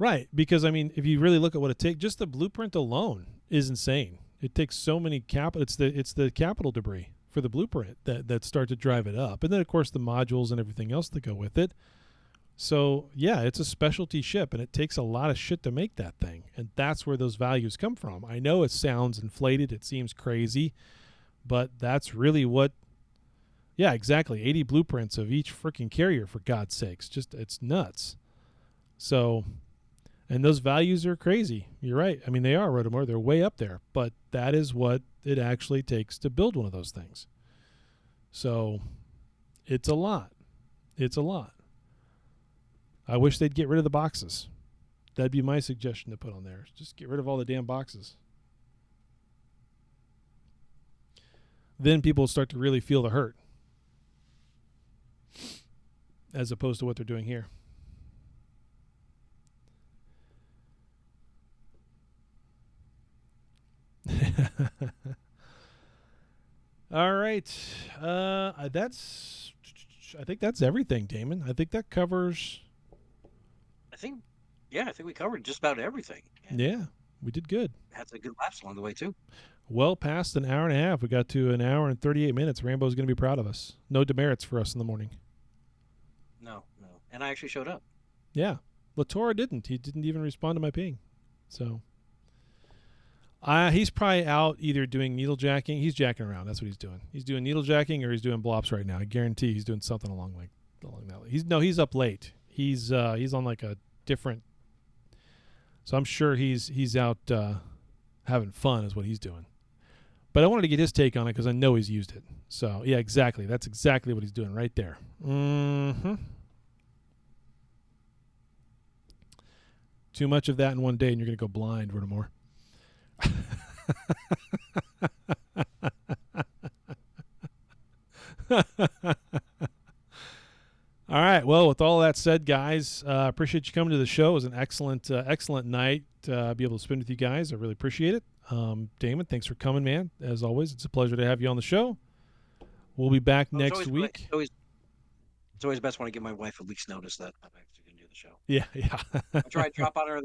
Right, because I mean, if you really look at what it takes, just the blueprint alone is insane. It takes so many capital. It's the capital debris for the blueprint that start to drive it up, and then of course the modules and everything else that go with it. So yeah, it's a specialty ship, and it takes a lot of shit to make that thing, and that's where those values come from. I know it sounds inflated, it seems crazy, but that's really what. Yeah, exactly. 80 blueprints of each freaking carrier, for God's sakes. Just it's nuts. So. And those values are crazy. You're right. I mean, they are, Rotomore. They're way up there. But that is what it actually takes to build one of those things. So it's a lot. It's a lot. I wish they'd get rid of the boxes. That'd be my suggestion to put on there. Just get rid of all the damn boxes. Then people start to really feel the hurt. As opposed to what they're doing here. All right. I think that's everything, Damon. I think that covers. I think we covered just about everything. Yeah, we did good. Had a good laps along the way too. Well past an hour and a half. We got to an hour and 38 minutes. Rambo's going to be proud of us. No demerits for us in the morning. No. And I actually showed up. Yeah. Latora didn't. He didn't even respond to my ping. So. He's probably out either doing needlejacking. He's jacking around. That's what he's doing. He's doing needlejacking or he's doing BLOPS right now. I guarantee he's doing something along that. He's up late. He's on like a different. So I'm sure he's out having fun is what he's doing. But I wanted to get his take on it because I know he's used it. So, yeah, exactly. That's exactly what he's doing right there. Mm-hmm. Too much of that in one day, and you're going to go blind, Vertimore. All right. Well, with all that said, guys, appreciate you coming to the show. It was an excellent night to be able to spend with you guys. I really appreciate it. Damon, thanks for coming, man. As always, it's a pleasure to have you on the show. We'll be back next week. It's always best when I give my wife a week's notice that I'm actually going to do the show. Yeah. I try to drop on her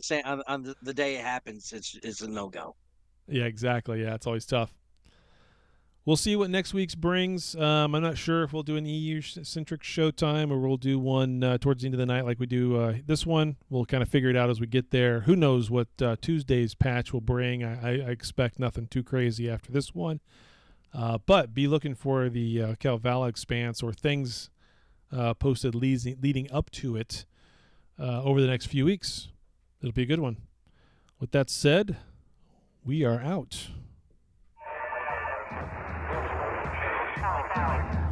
on the day it happens. It's a no-go. Yeah, exactly. Yeah, it's always tough. We'll see what next week's brings. I'm not sure if we'll do an EU-centric showtime or we'll do one towards the end of the night like we do this one. We'll kind of figure it out as we get there. Who knows what Tuesday's patch will bring. I expect nothing too crazy after this one. But be looking for the Calvala expanse or things posted leading up to it over the next few weeks. It'll be a good one. With that said, we are out. Power.